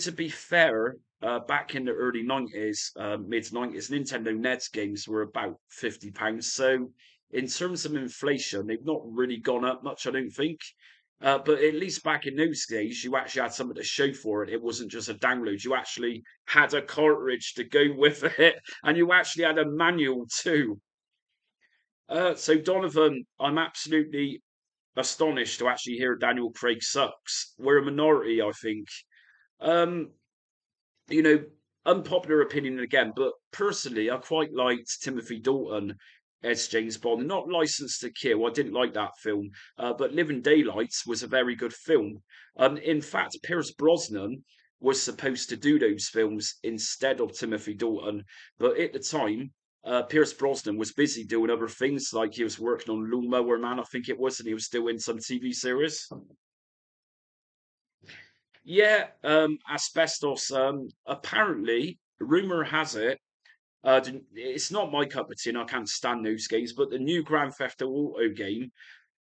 to be fair, back in the early 90s, mid 90s, Nintendo NES games were about £50. So, in terms of inflation, they've not really gone up much, I don't think. But at least back in those days, you actually had something to show for it. It wasn't just a download. You actually had a cartridge to go with it, and you actually had a manual too. So, Donovan, I'm absolutely astonished to actually hear Daniel Craig sucks. We're a minority, I think. Um, you know, Unpopular opinion again, but personally, I quite liked Timothy Dalton as James Bond. Not License to Kill, I didn't like that film, but Living Daylights was a very good film. In fact, Pierce Brosnan was supposed to do those films instead of Timothy Dalton, but at the time, Pierce Brosnan was busy doing other things, like he was working on Lawnmower Man, I think it was, and he was doing some TV series. Yeah, asbestos. Apparently, rumor has it. It's not my cup of tea, and I can't stand those games. But the new Grand Theft Auto game,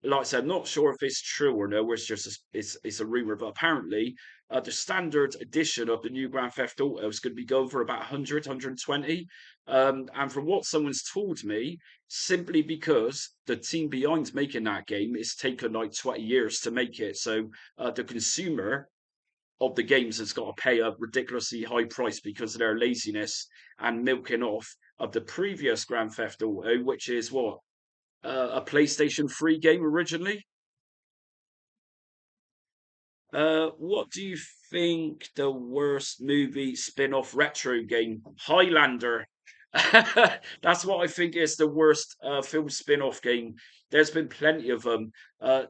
like I said, not sure if it's true or no. It's just it's a rumor, but apparently, the standard edition of the new Grand Theft Auto is going to be going for about 100, and from what someone's told me, simply because the team behind making that game, it's taken like 20 years to make it. So the consumer of the games has got to pay a ridiculously high price because of their laziness and milking off of the previous Grand Theft Auto, which is what, a PlayStation 3 game originally. What do you think the worst movie spin-off retro game? Highlander. That's what I think is the worst film spin-off game. There's been plenty of them.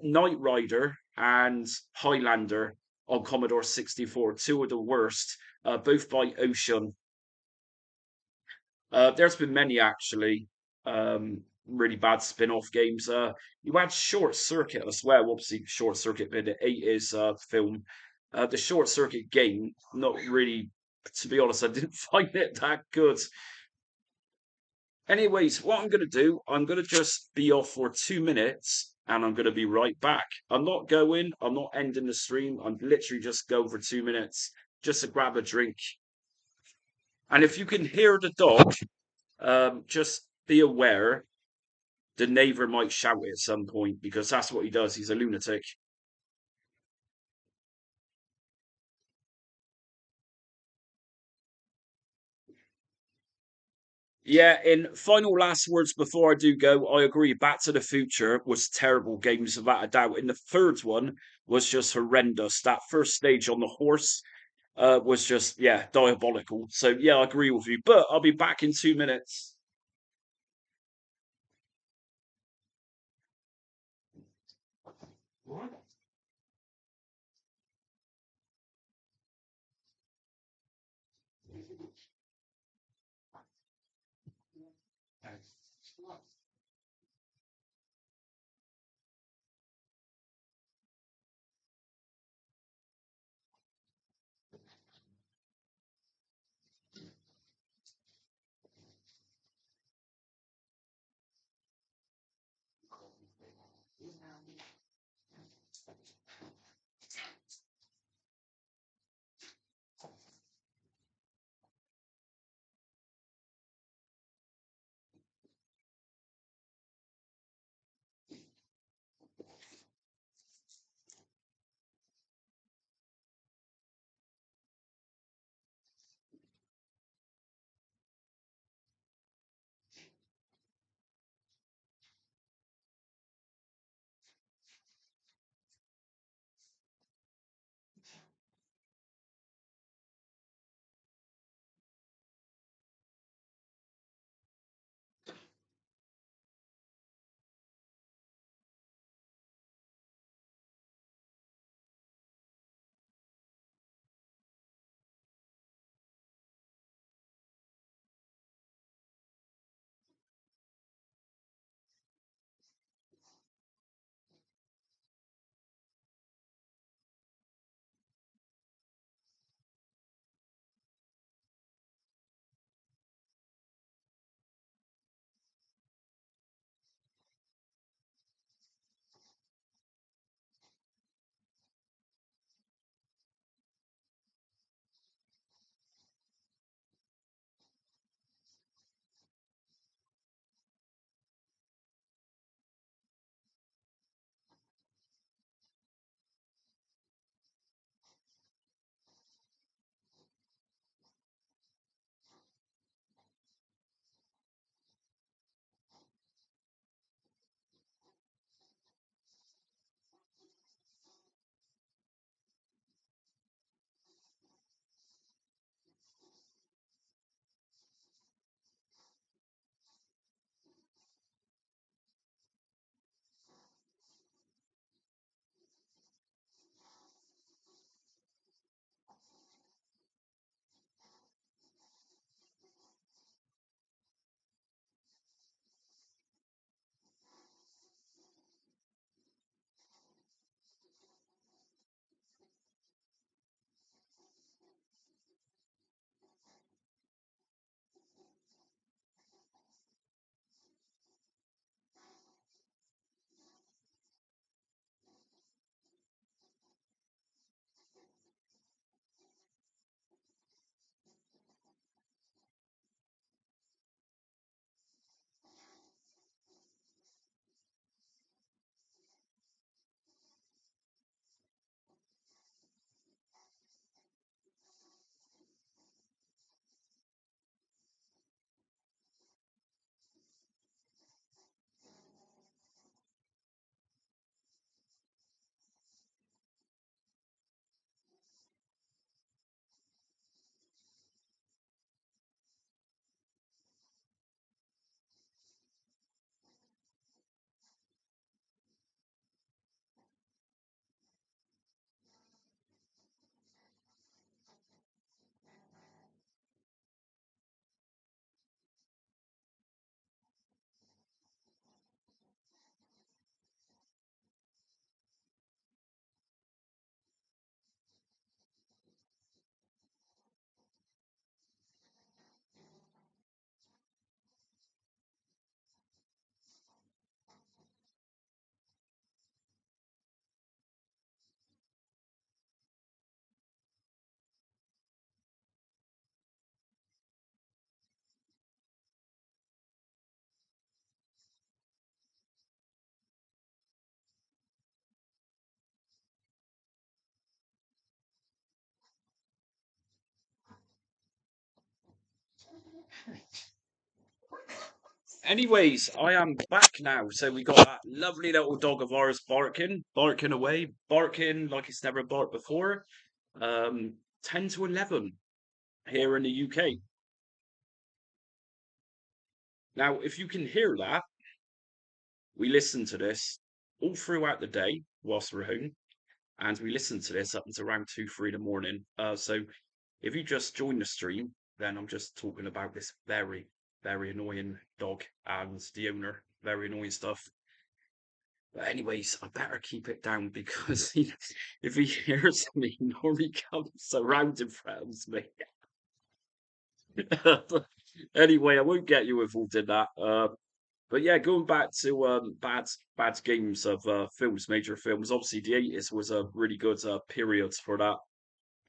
Knight Rider and Highlander on Commodore 64, two of the worst, both by Ocean. There's been many actually, really bad spin-off games. You had Short Circuit as well. Obviously, Short Circuit being the 80s film. The Short Circuit game, not really. To be honest, I didn't find it that good. Anyways, what I'm gonna do, I'm gonna just be off for 2 minutes, and I'm gonna be right back. I'm not going. I'm not ending the stream. I'm literally just going for 2 minutes just to grab a drink. And if you can hear the dog, just be aware the neighbor might shout at some point because that's what he does. He's a lunatic. Yeah, in final last words before I do go, I agree. Back to the Future was terrible games without a doubt. And the third one was just horrendous. That first stage on the horse was just, yeah, diabolical. So, yeah, I agree with you. But I'll be back in 2 minutes. Anyways, I am back now. So we got that lovely little dog of ours barking, barking away, barking like it's never barked before. 10 to 11 here in the UK. Now, if you can hear that, we listen to this all throughout the day whilst we're home, and we listen to this up until around 2, 3 in the morning. So if you just join the stream, then I'm just talking about this very, very annoying dog and the owner. Very annoying stuff. But anyways, I better keep it down because if he hears me, Nori comes around and threatens me. Anyway, I won't get you involved in that. But yeah, going back to bad games of films, major films. Obviously, the 80s was a really good period for that.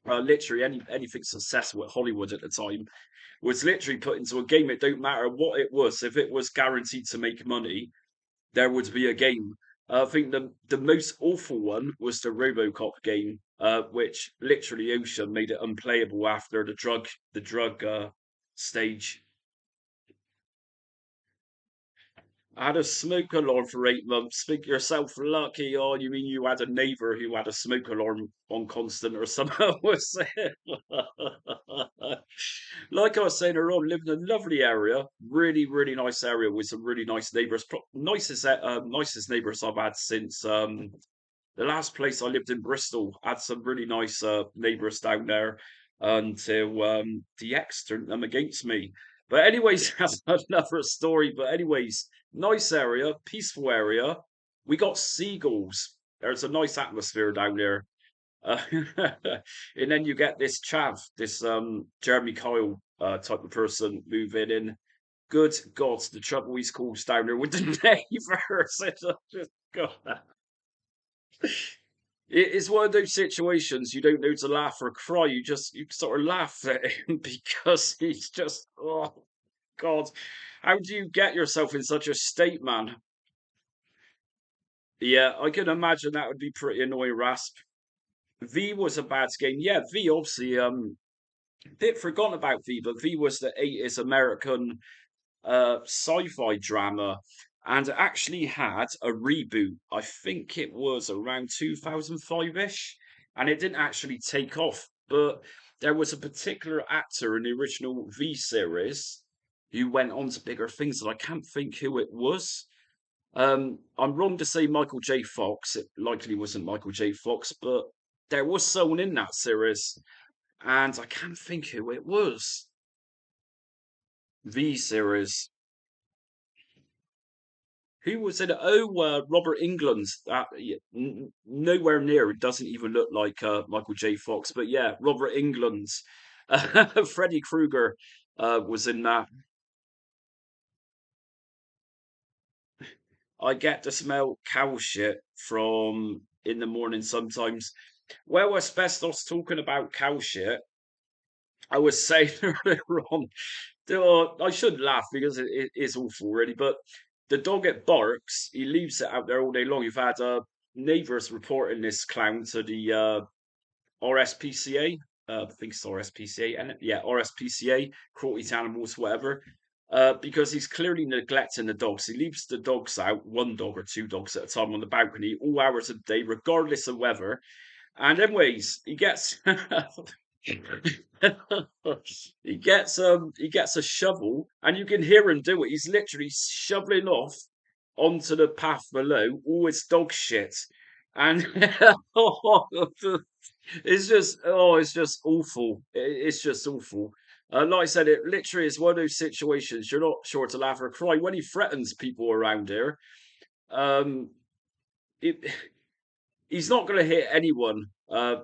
Literally, anything successful at Hollywood at the time was literally put into a game. It don't matter what it was. If it was guaranteed to make money, there would be a game. I think the most awful one was the RoboCop game, which literally Ocean made it unplayable after the drug stage. I had a smoke alarm for 8 months. Think yourself lucky. Oh, you mean you had a neighbour who had a smoke alarm on constant or something? Was it? Like I was saying earlier on, living in a lovely area, really, really nice area with some really nice neighbours. Nicest neighbours I've had since the last place I lived in Bristol. Had some really nice neighbours down there until the ex turned them against me. But anyways, that's another story. But anyways, nice area, peaceful area. We got seagulls. There's a nice atmosphere down there. Uh, and then you get this chav, this Jeremy Kyle type of person moving in. Good God, the trouble he's caused down there with the neighbours. Just God. It's one of those situations you don't know to laugh or cry. You sort of laugh at him because he's just oh God. How do you get yourself in such a state, man? Yeah, I can imagine that would be pretty annoying, Rasp. V was a bad game. Yeah, V obviously bit forgotten about V, but V was the 80s American sci-fi drama and it actually had a reboot. I think it was around 2005-ish, and it didn't actually take off. But there was a particular actor in the original V series who went on to bigger things, and I can't think who it was. I'm wrong to say Michael J. Fox. It likely wasn't Michael J. Fox, but there was someone in that series, and I can't think who it was. V series. Who was in it? Oh, Robert England. Yeah, nowhere near. It doesn't even look like Michael J. Fox. But yeah, Robert England. Freddy Krueger was in that. I get to smell cow shit from in the morning sometimes. Well, asbestos talking about cow shit. I was saying earlier on, I should laugh because it is awful, really. But the dog it barks, he leaves it out there all day long. You've had neighbours reporting this clown to the RSPCA. I think it's RSPCA, and yeah, RSPCA, cruelty to animals, whatever. Because he's clearly neglecting the dogs. He leaves the dogs out, one dog or two dogs at a time on the balcony, all hours of the day, regardless of weather. And anyways, he gets he gets a shovel and you can hear him do it. He's literally shoveling off onto the path below all his dog shit. And it's just awful. It's just awful. Like I said, it literally is one of those situations you're not sure to laugh or cry when he threatens people around here. Um, it, he's not going to hit anyone.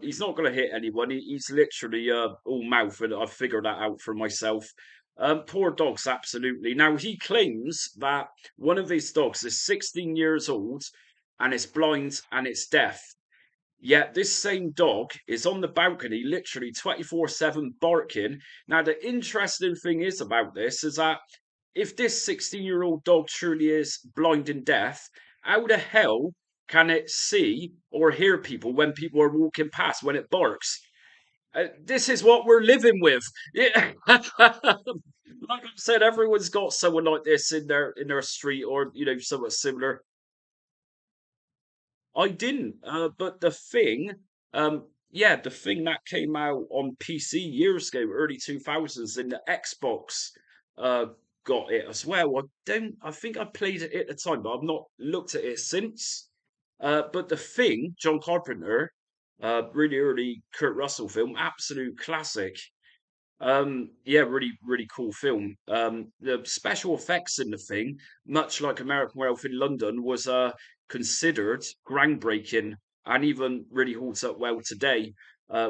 He's not going to hit anyone. He's literally all mouth, and I've figured that out for myself. Poor dogs, absolutely. Now he claims that one of his dogs is 16 years old, and it's blind and it's deaf. Yet this same dog is on the balcony, literally 24/7 barking. Now the interesting thing is about this is that if this 16-year-old dog truly is blind and deaf, how the hell can it see or hear people when people are walking past when it barks? This is what we're living with. Yeah. Like I said, everyone's got someone like this in their street, or somewhat similar. I didn't, but yeah, the thing that came out on PC years ago, early 2000s, in the Xbox, uh, got it as well. I think I played it at the time, but I've not looked at it since. But the thing, John Carpenter, really early Kurt Russell film, absolute classic. Yeah, really, really cool film. The special effects in the thing, much like American Werewolf in London, was considered groundbreaking and even really holds up well today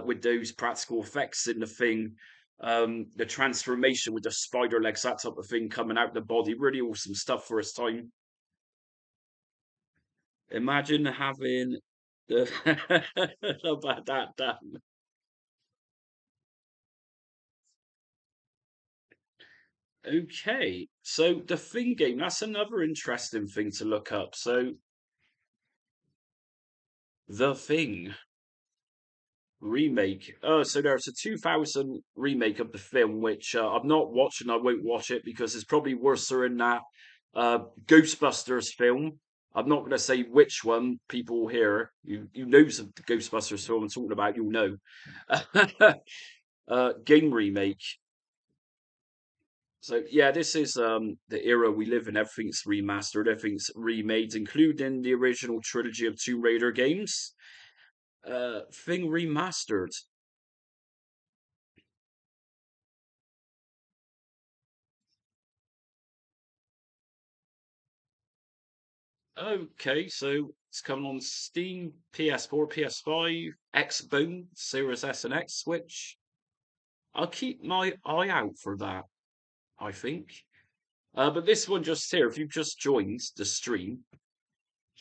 with those practical effects in the thing. The transformation with the spider legs, that type of thing coming out the body, really awesome stuff for its time. Imagine having the about that done. Okay, so the Thing game, that's another interesting thing to look up. So, The Thing remake. Oh, so there's a 2000 remake of the film, which I've not watched and I won't watch it because it's probably worse than that Ghostbusters film. I'm not going to say which one. People here, you knows of the Ghostbusters film I'm talking about, you'll know. Game remake. So yeah, this is the era we live in. Everything's remastered, everything's remade, including the original trilogy of Tomb Raider games. Thing remastered. Okay, so it's coming on Steam, PS4, PS5, Xbone, Series S and X, Switch. I'll keep my eye out for that, I think. But this one just here, if you've just joined the stream,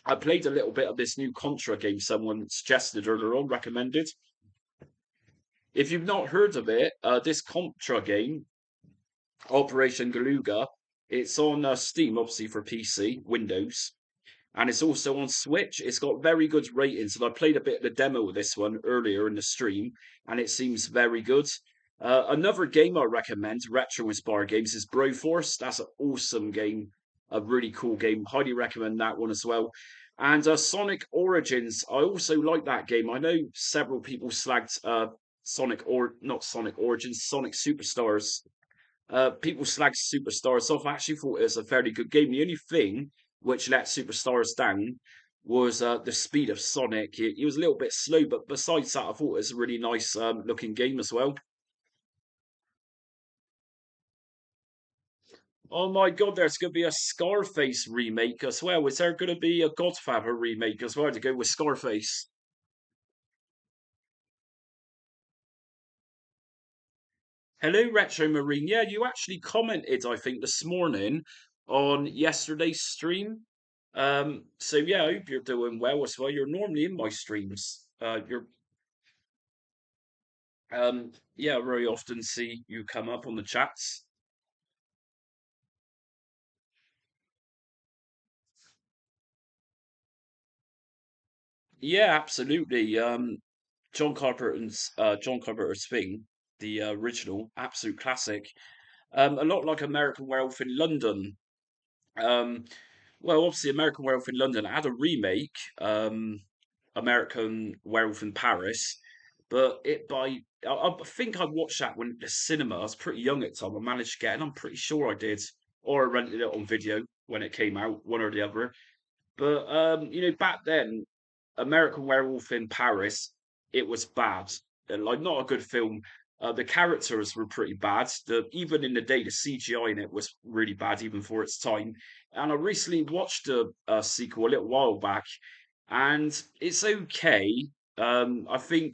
I played a little bit of this new Contra game someone suggested earlier on, recommended. If you've not heard of it, this Contra game, Operation Galuga, it's on Steam, obviously for PC, Windows, and it's also on Switch. It's got very good ratings, and I played a bit of the demo of this one earlier in the stream, and it seems very good. Another game I recommend, retro inspired games, is Broforce. That's an awesome game, a really cool game. Highly recommend that one as well. And Sonic Origins, I also like that game. I know several people slagged Sonic or not Sonic Origins, Sonic Superstars. People slag Superstars off. I actually thought it was a fairly good game. The only thing which let Superstars down was the speed of Sonic. He was a little bit slow, but besides that, I thought it was a really nice looking game as well. Oh my God, there's going to be a Scarface remake as well. Is there going to be a Godfather remake as well to go with Scarface? Hello, Retro Marine. Yeah, you actually commented, I think, this morning on yesterday's stream. So yeah, I hope you're doing well as well. You're normally in my streams. You're yeah, I very often see you come up on the chats. Yeah, absolutely. John Carpenter's Thing, the original, absolute classic. A lot like American Werewolf in London. Um, well, obviously, American Werewolf in London had a remake, American Werewolf in Paris, but I think I watched that when at the cinema. I was pretty young at the time. I managed to get, and I'm pretty sure I did, or I rented it on video when it came out, one or the other. But back then, American Werewolf in Paris, it was bad. Like not a good film. The characters were pretty bad. Even in the day, the CGI in it was really bad, even for its time. And I recently watched a sequel a little while back, and it's okay. I think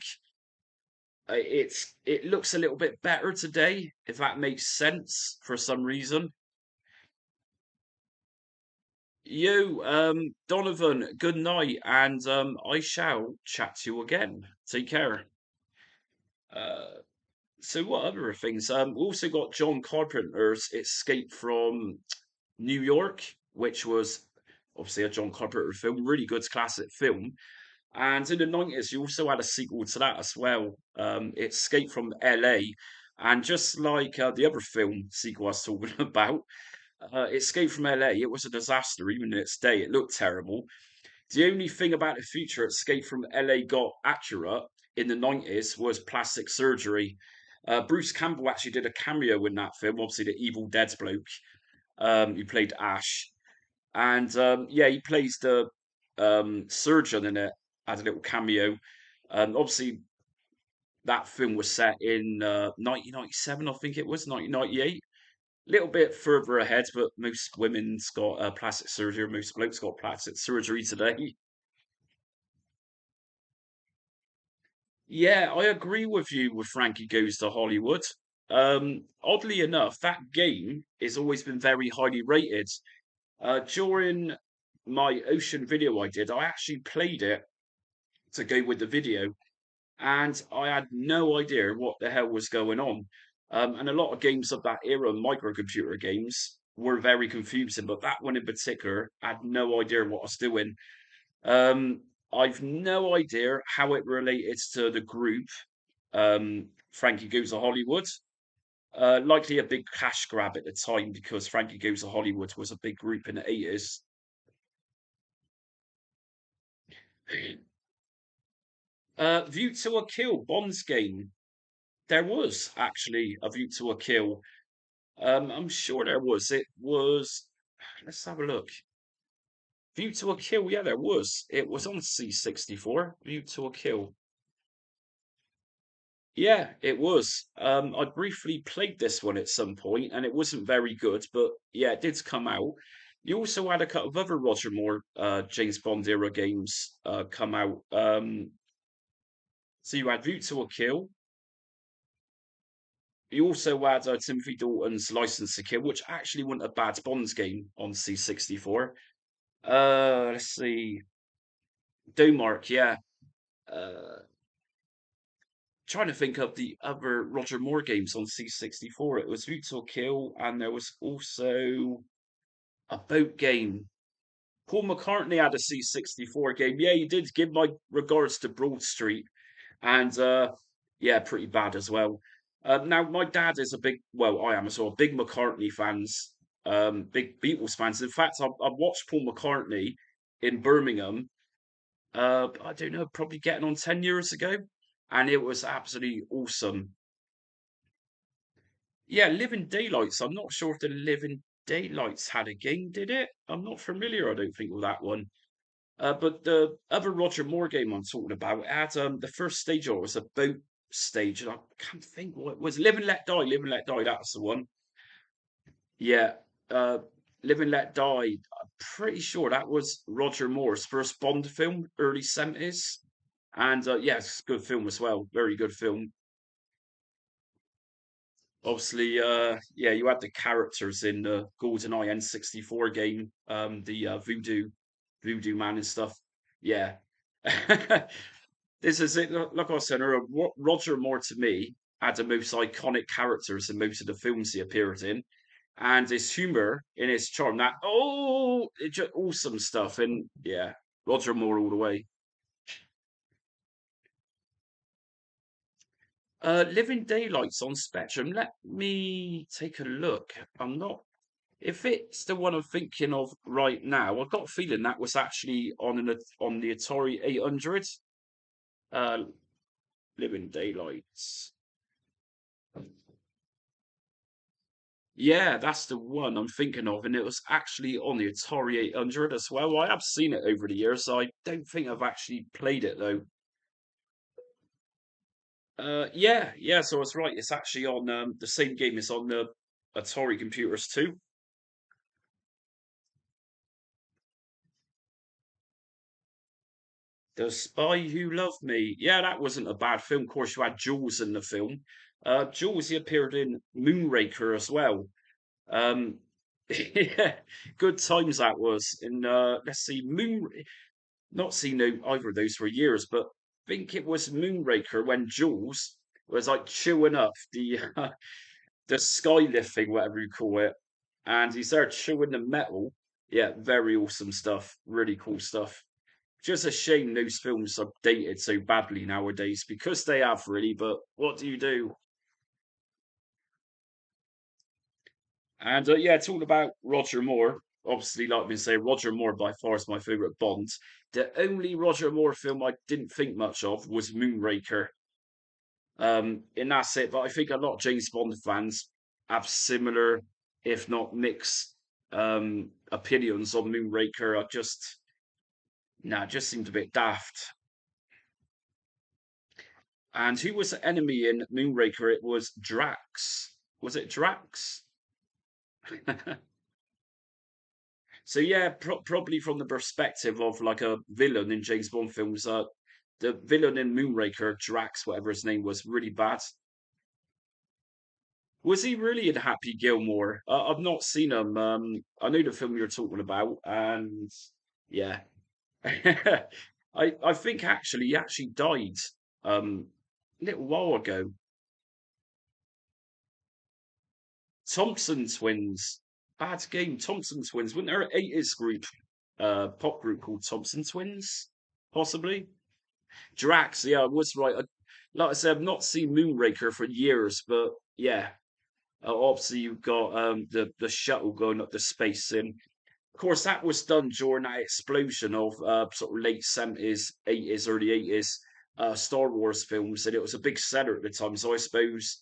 it looks a little bit better today, if that makes sense for some reason. You, Donovan, good night, and I shall chat to you again. Take care. Uh, so what other things? We also got John Carpenter's Escape from New York, which was obviously a John Carpenter film, really good classic film. And in the 90s, you also had a sequel to that as well. Escape from LA. And just like the other film sequel I was talking about, Escape from LA, it was a disaster even in its day. It looked terrible. The only thing about the future Escape from LA got accurate in the 90s was plastic surgery. Bruce Campbell actually did a cameo in that film, obviously the Evil Dead bloke. He played Ash. And yeah, he plays the surgeon in it, had a little cameo. Obviously, that film was set in 1997, I think it was, 1998. Little bit further ahead, but most women's got plastic surgery, most blokes got plastic surgery today. Yeah, I agree with you with Frankie Goes to Hollywood. Oddly enough, that game has always been very highly rated. During my Ocean video I did, I actually played it to go with the video, and I had no idea what the hell was going on. And a lot of games of that era, microcomputer games, were very confusing, but that one in particular, I had no idea what I was doing. Um, I've no idea how it related to the group Frankie Goes to Hollywood. Likely a big cash grab at the time because Frankie Goes to Hollywood was a big group in the 80s. View to a Kill, Bond's game. There was actually a View to a Kill. I'm sure there was. It was. Let's have a look. View to a Kill. Yeah, there was. It was on C64. View to a Kill. Yeah, it was. I briefly played this one at some point, and it wasn't very good, but yeah, it did come out. You also had a couple of other Roger Moore, James Bond era games come out. So you had View to a Kill. You also had Timothy Dalton's License to Kill, which actually wasn't a bad Bonds game on C64. Let's see. Domark, yeah. Uh, Trying to think of the other Roger Moore games on C64. It was Root or Kill, and there was also a boat game. Paul McCartney had a C64 game. Yeah, he did. Give my regards to Broad Street, and yeah, pretty bad as well. Now, my dad is a big, well, I am as well, big McCartney fans, big Beatles fans. In fact, I watched Paul McCartney in Birmingham. I don't know, probably getting on 10 years ago, and it was absolutely awesome. Yeah, Living Daylights. I'm not sure if the Living Daylights had a game, did it? I'm not familiar, I don't think, with that one. But the other Roger Moore game I'm talking about had the first stage of it was a boat stage, and I can't think what it was. Live and Let Die. Live and Let Die. That's the one. Yeah. Uh, Live and Let Die. I'm pretty sure that was Roger Moore's first Bond film, early 70s. And yeah, it's a good film as well. Very good film. Obviously, yeah, you had the characters in the GoldenEye N64 game, the Voodoo Man and stuff. Yeah. This is it. Like I said, Roger Moore to me had the most iconic characters in most of the films he appeared in, and his humor in his charm. That it's just awesome stuff. And yeah, Roger Moore all the way. Living Daylights on Spectrum. Let me take a look. I'm not. If it's the one I'm thinking of right now, I've got a feeling that was actually on the Atari 800. Uh, Living Daylights. Yeah, that's the one I'm thinking of, and it was actually on the Atari 800 as well. I have seen it over the years. I don't think I've actually played it though. Yeah, yeah. So I was right. It's actually on the same game. It's on the Atari computers too. The Spy Who Loved Me. Yeah, that wasn't a bad film. Of course, you had Jules in the film. Jules, he appeared in Moonraker as well. Um, yeah, good times that was. And let's see, not seen either of those for years, but I think it was Moonraker when Jules was like chewing up the the skylifting, whatever you call it, and he started chewing the metal. Yeah, very awesome stuff. Really cool stuff. Just a shame those films are dated so badly nowadays because they have really. But what do you do? And yeah, talking about Roger Moore. Obviously, like I've been saying, Roger Moore by far is my favourite Bond. The only Roger Moore film I didn't think much of was Moonraker. And that's it. But I think a lot of James Bond fans have similar, if not mixed, opinions on Moonraker. I just, nah, it just seemed a bit daft. And who was the enemy in Moonraker? It was Drax. Was it Drax? So yeah, probably from the perspective of like a villain in James Bond films, the villain in Moonraker, Drax, whatever his name was, really bad. Was he really in Happy Gilmore? I've not seen him. I know the film you're talking about, and yeah, I think actually he actually died a little while ago. Thompson Twins, bad game. Thompson Twins, wasn't there an 80s group, pop group called Thompson Twins? Possibly. Drax, yeah, I was right. Like I said, I've not seen Moonraker for years, but yeah, obviously you've got the shuttle going up to space, and of course that was done during that explosion of sort of late 70s, 80s, early 80s Star Wars films, and it was a big seller at the time. So I suppose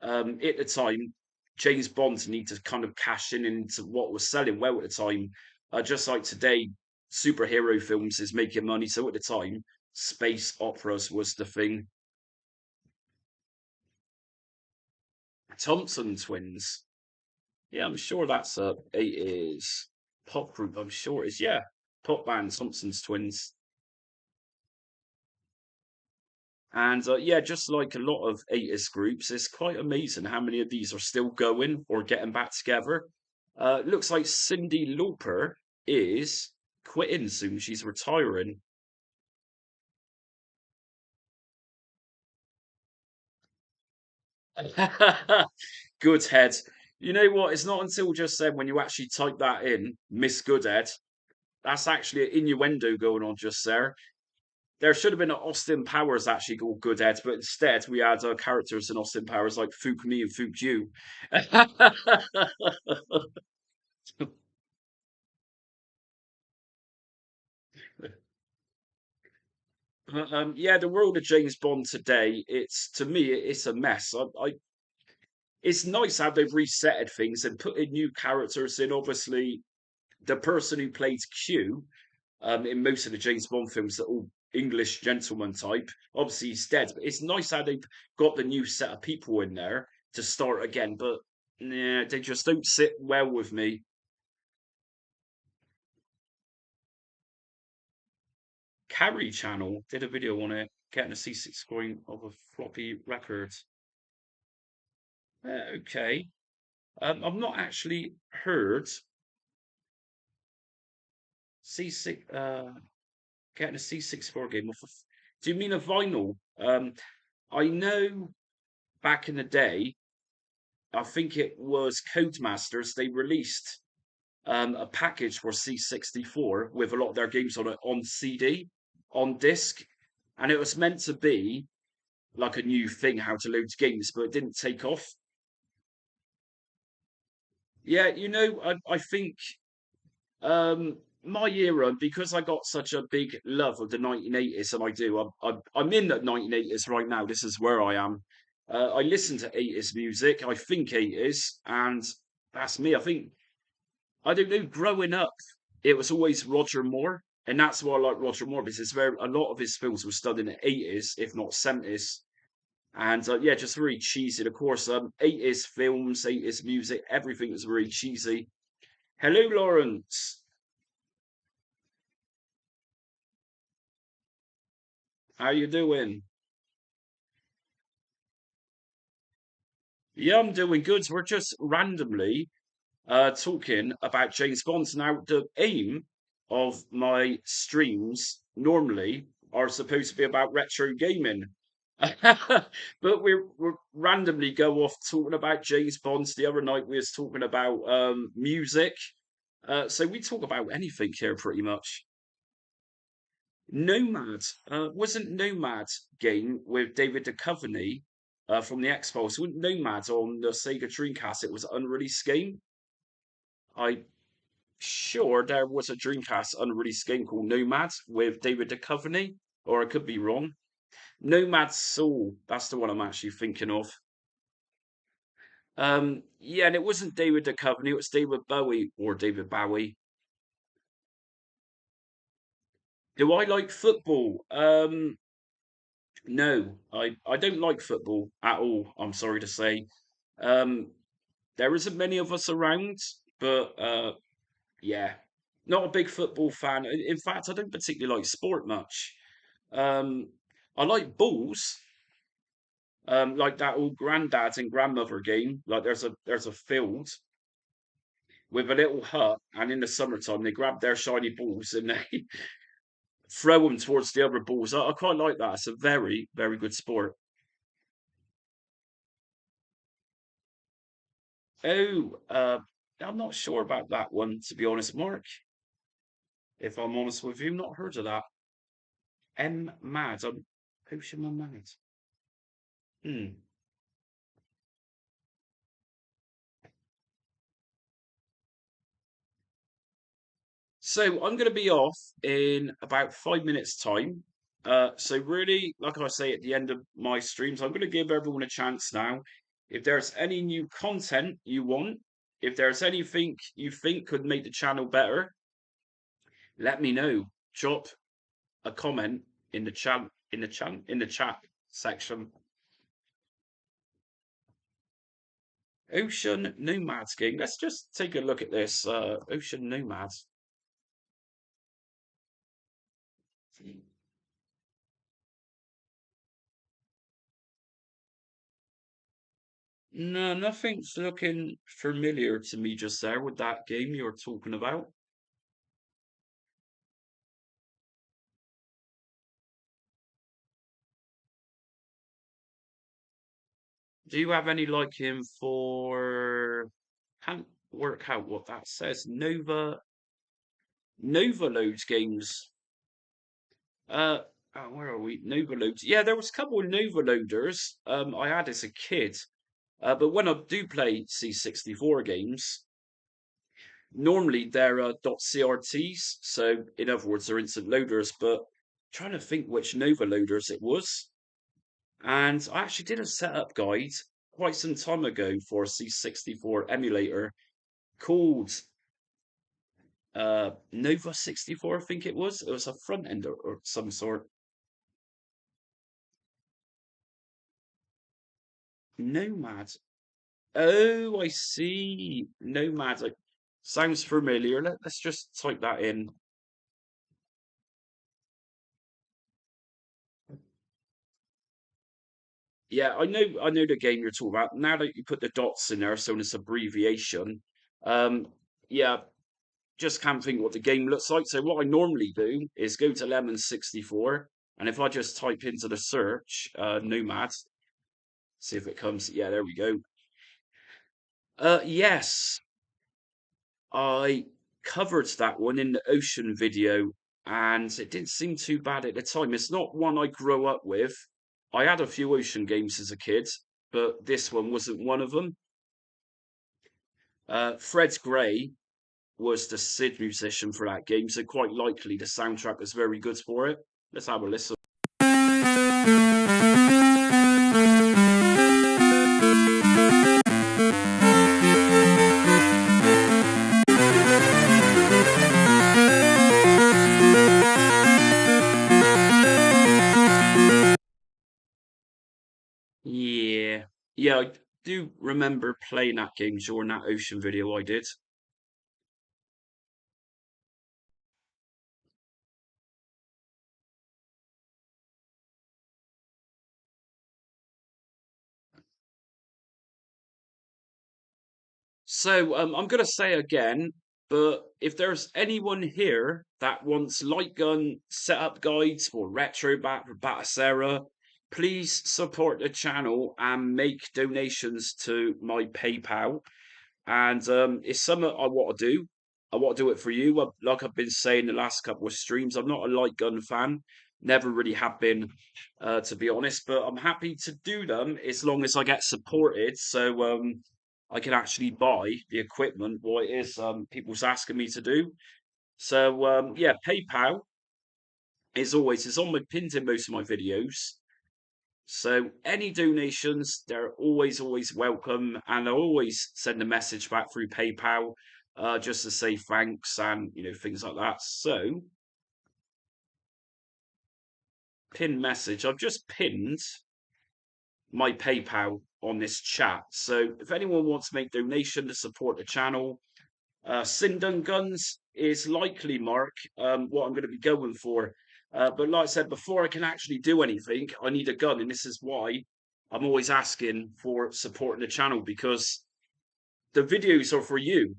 at the time, James Bond needed to kind of cash in into what was selling well at the time. Just like today, superhero films is making money. So at the time, space operas was the thing. Thompson Twins. Yeah, I'm sure that's a 80s pop group. I'm sure it is. Yeah, pop band Thompson's Twins. And yeah, just like a lot of 80s groups, it's quite amazing how many of these are still going or getting back together. Looks like Cyndi Lauper is quitting soon. She's retiring. Good head. You know what? It's not until just then when you actually type that in, Miss Goodhead. That's actually an innuendo going on just there. There should have been an Austin Powers actually called Goodhead, but instead we had characters in Austin Powers like Fook Me and Fook You. But, yeah, the world of James Bond today, it's to me, it's a mess. It's nice how they've resetted things and put in new characters in. Obviously, the person who played Q in most of the James Bond films, are all English gentleman type. Obviously, he's dead, but it's nice how they've got the new set of people in there to start again. But yeah, they just don't sit well with me. Carry Channel did a video on it, getting a C6 scoring of a floppy record. Okay. I've not actually heard C6 getting a C64 game off of. Do you mean a vinyl? I know back in the day, I think it was Codemasters, they released a package for C64 with a lot of their games on it on CD, on disc, and it was meant to be like a new thing how to load games, but it didn't take off. Yeah, I think my era, because I got such a big love of the 1980s, and I do. I'm in the 1980s right now. This is where I am. I listen to 80s music. I think 80s, and that's me. I don't know. Growing up, it was always Roger Moore, and that's why I like Roger Moore because it's very a lot of his films were done in the 80s, if not 70s. And yeah, just very cheesy. Of course, 80s films, 80s music, everything was very cheesy. Hello, Lawrence. How you doing? Yeah, I'm doing good. We're just randomly talking about James Bond. Now, the aim of my streams normally are supposed to be about retro gaming. But we're randomly go off talking about James Bonds. The other night we was talking about music. So we talk about anything here pretty much. Nomad. Wasn't Nomad game with David Duchovny from the X-Files? Wasn't Nomad on the Sega Dreamcast? It was an unreleased game. I sure there was a Dreamcast unreleased game called Nomad with David Duchovny, or I could be wrong. Nomad Soul, that's the one I'm actually thinking of. Yeah, and it wasn't David Duchovny, it was David Bowie or David Bowie. Do I like football? No, I don't like football at all, I'm sorry to say. Um, there isn't many of us around, but yeah, not a big football fan. In fact, I don't particularly like sport much. Um, I like balls, like that old granddad and grandmother game. Like there's a field with a little hut, and in the summertime they grab their shiny balls and they throw them towards the other balls. I quite like that. It's a very very good sport. Oh, I'm not sure about that one to be honest, Mark. If I'm honest with you, not heard of that. Mad. I'm Potion Man Mad. Hmm. So I'm going to be off in about 5 minutes' time. So really, like I say at the end of my streams, I'm going to give everyone a chance now. If there's any new content you want, if there's anything you think could make the channel better, let me know. Drop a comment in the chat section. Ocean Nomads game. Let's just take a look at this. Ocean Nomads. No, nothing's looking familiar to me just there with that game you're talking about. Do you have any like him for? Can't work out what that says. Nova Loads games. Uh, oh, where are we? Nova Loads. Yeah, there was a couple of Nova Loaders. I had as a kid. But when I do play C64 games, normally they're .crts. So in other words, they're instant loaders. But trying to think which Nova Loaders it was. And I actually did a setup guide quite some time ago for a C64 emulator called Nova 64, I think it was. It was a front end or some sort. Nomad. Oh, I see. Nomad. Like, sounds familiar. Let's just type that in. Yeah, I know the game you're talking about. Now that you put the dots in there, so it's abbreviation. Um, yeah, just can't think what the game looks like. So what I normally do is go to Lemon 64, and if I just type into the search Nomad, see if it comes. Yeah, there we go. Yes, I covered that one in the Ocean video, and it didn't seem too bad at the time. It's not one I grew up with. I had a few Ocean games as a kid, but this one wasn't one of them. Fred Gray was the Sid musician for that game, so quite likely the soundtrack was very good for it. Let's have a listen. Yeah, yeah, I do remember playing that game during that Ocean video I did. So I'm gonna say again, but if there's anyone here that wants light gun setup guides for retrobat or batocera, please support the channel and make donations to my PayPal. And it's something I want to do. I want to do it for you. Like I've been saying the last couple of streams, I'm not a light gun fan. Never really have been, to be honest. But I'm happy to do them as long as I get supported, so I can actually buy the equipment. What it is people's asking me to do. So yeah, PayPal is always it's on my pins in most of my videos. So any donations, they're always welcome, and I'll always send a message back through PayPal, just to say thanks and things like that. So pin message. I've just pinned my PayPal on this chat. So if anyone wants to make donation to support the channel, Sindon Guns is likely, Mark, what I'm going to be going for. But like I said, before I can actually do anything, I need a gun, and this is why I'm always asking for supporting the channel, because the videos are for you.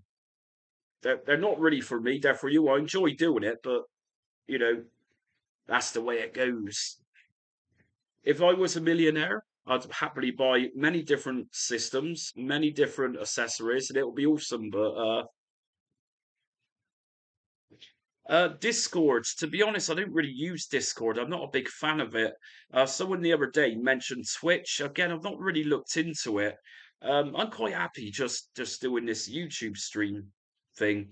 They're not really for me. They're for you. I enjoy doing it, but you know that's the way it goes. If I was a millionaire, I'd happily buy many different systems, many different accessories, and it would be awesome. But Discord, to be honest, I don't really use Discord. I'm not a big fan of it. Someone the other day mentioned Twitch. Again, I've not really looked into it. I'm quite happy just doing this YouTube stream thing.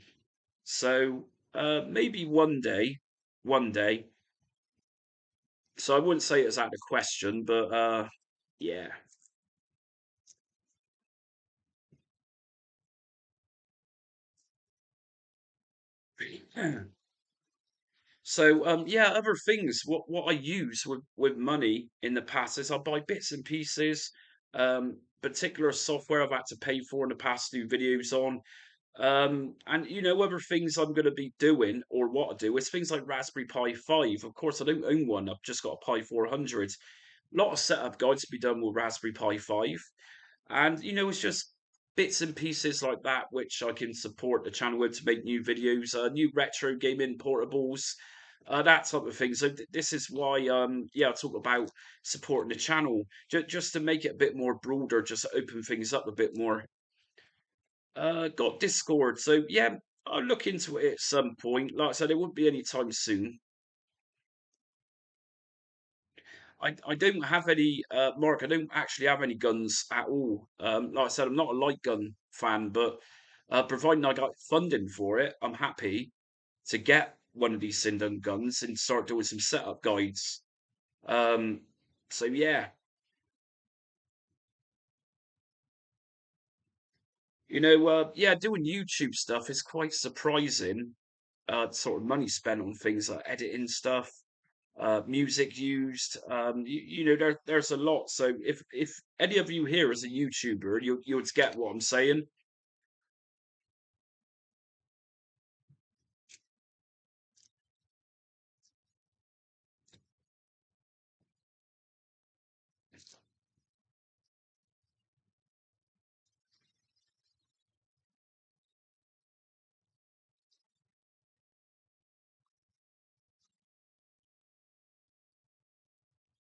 So maybe one day. So I wouldn't say it's out of the question, but yeah. So yeah, other things. What I use with money in the past is I buy bits and pieces. Particular software I've had to pay for in the past to do videos on. And other things I'm going to be doing or what to do is things like Raspberry Pi 5. Of course, I don't own one. I've just got a Pi 400. A lot of setup guides to be done with Raspberry Pi 5. And it's just bits and pieces like that which I can support the channel with to make new videos, new retro gaming portables, that type of thing. So this is why, yeah, I talk about supporting the channel just to make it a bit more broader, just to open things up a bit more. Got Discord, so yeah, I'll look into it at some point. Like I said, it won't be any time soon. I don't have any, Mark. I don't actually have any guns at all. Like I said, I'm not a light gun fan, but providing I got funding for it, I'm happy to get one of these Sindon guns and start doing some setup guides. Um, so yeah, yeah, doing YouTube stuff is quite surprising. Sort of money spent on things like editing stuff, music used. There's a lot. So if any of you here is a YouTuber, you would get what I'm saying.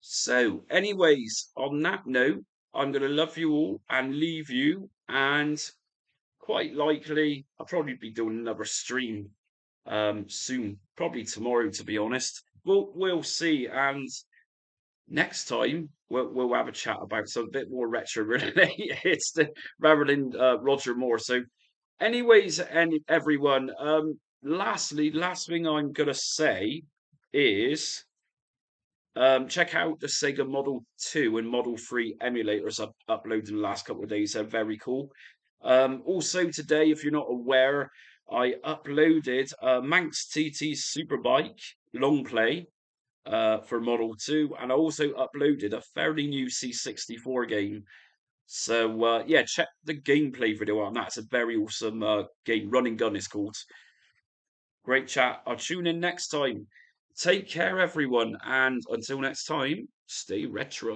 So, anyways, on that note, I'm gonna love you all and leave you, and quite likely I'll probably be doing another stream soon, probably tomorrow, to be honest. We'll see, and next time we'll have a chat about some bit more retro related rather than Roger Moore. So, anyways, and everyone, last thing I'm gonna say is check out the Sega Model 2 and Model 3 emulators I've uploaded in the last couple of days. They're very cool. Also today, if you're not aware, I uploaded Manx TT's Superbike long play for Model 2, and I also uploaded a fairly new C64 game. So yeah, check the gameplay video out. That's a very awesome game. Running Gun is called. Great chat. I'll tune in next time. Take care, everyone, and until next time, stay retro.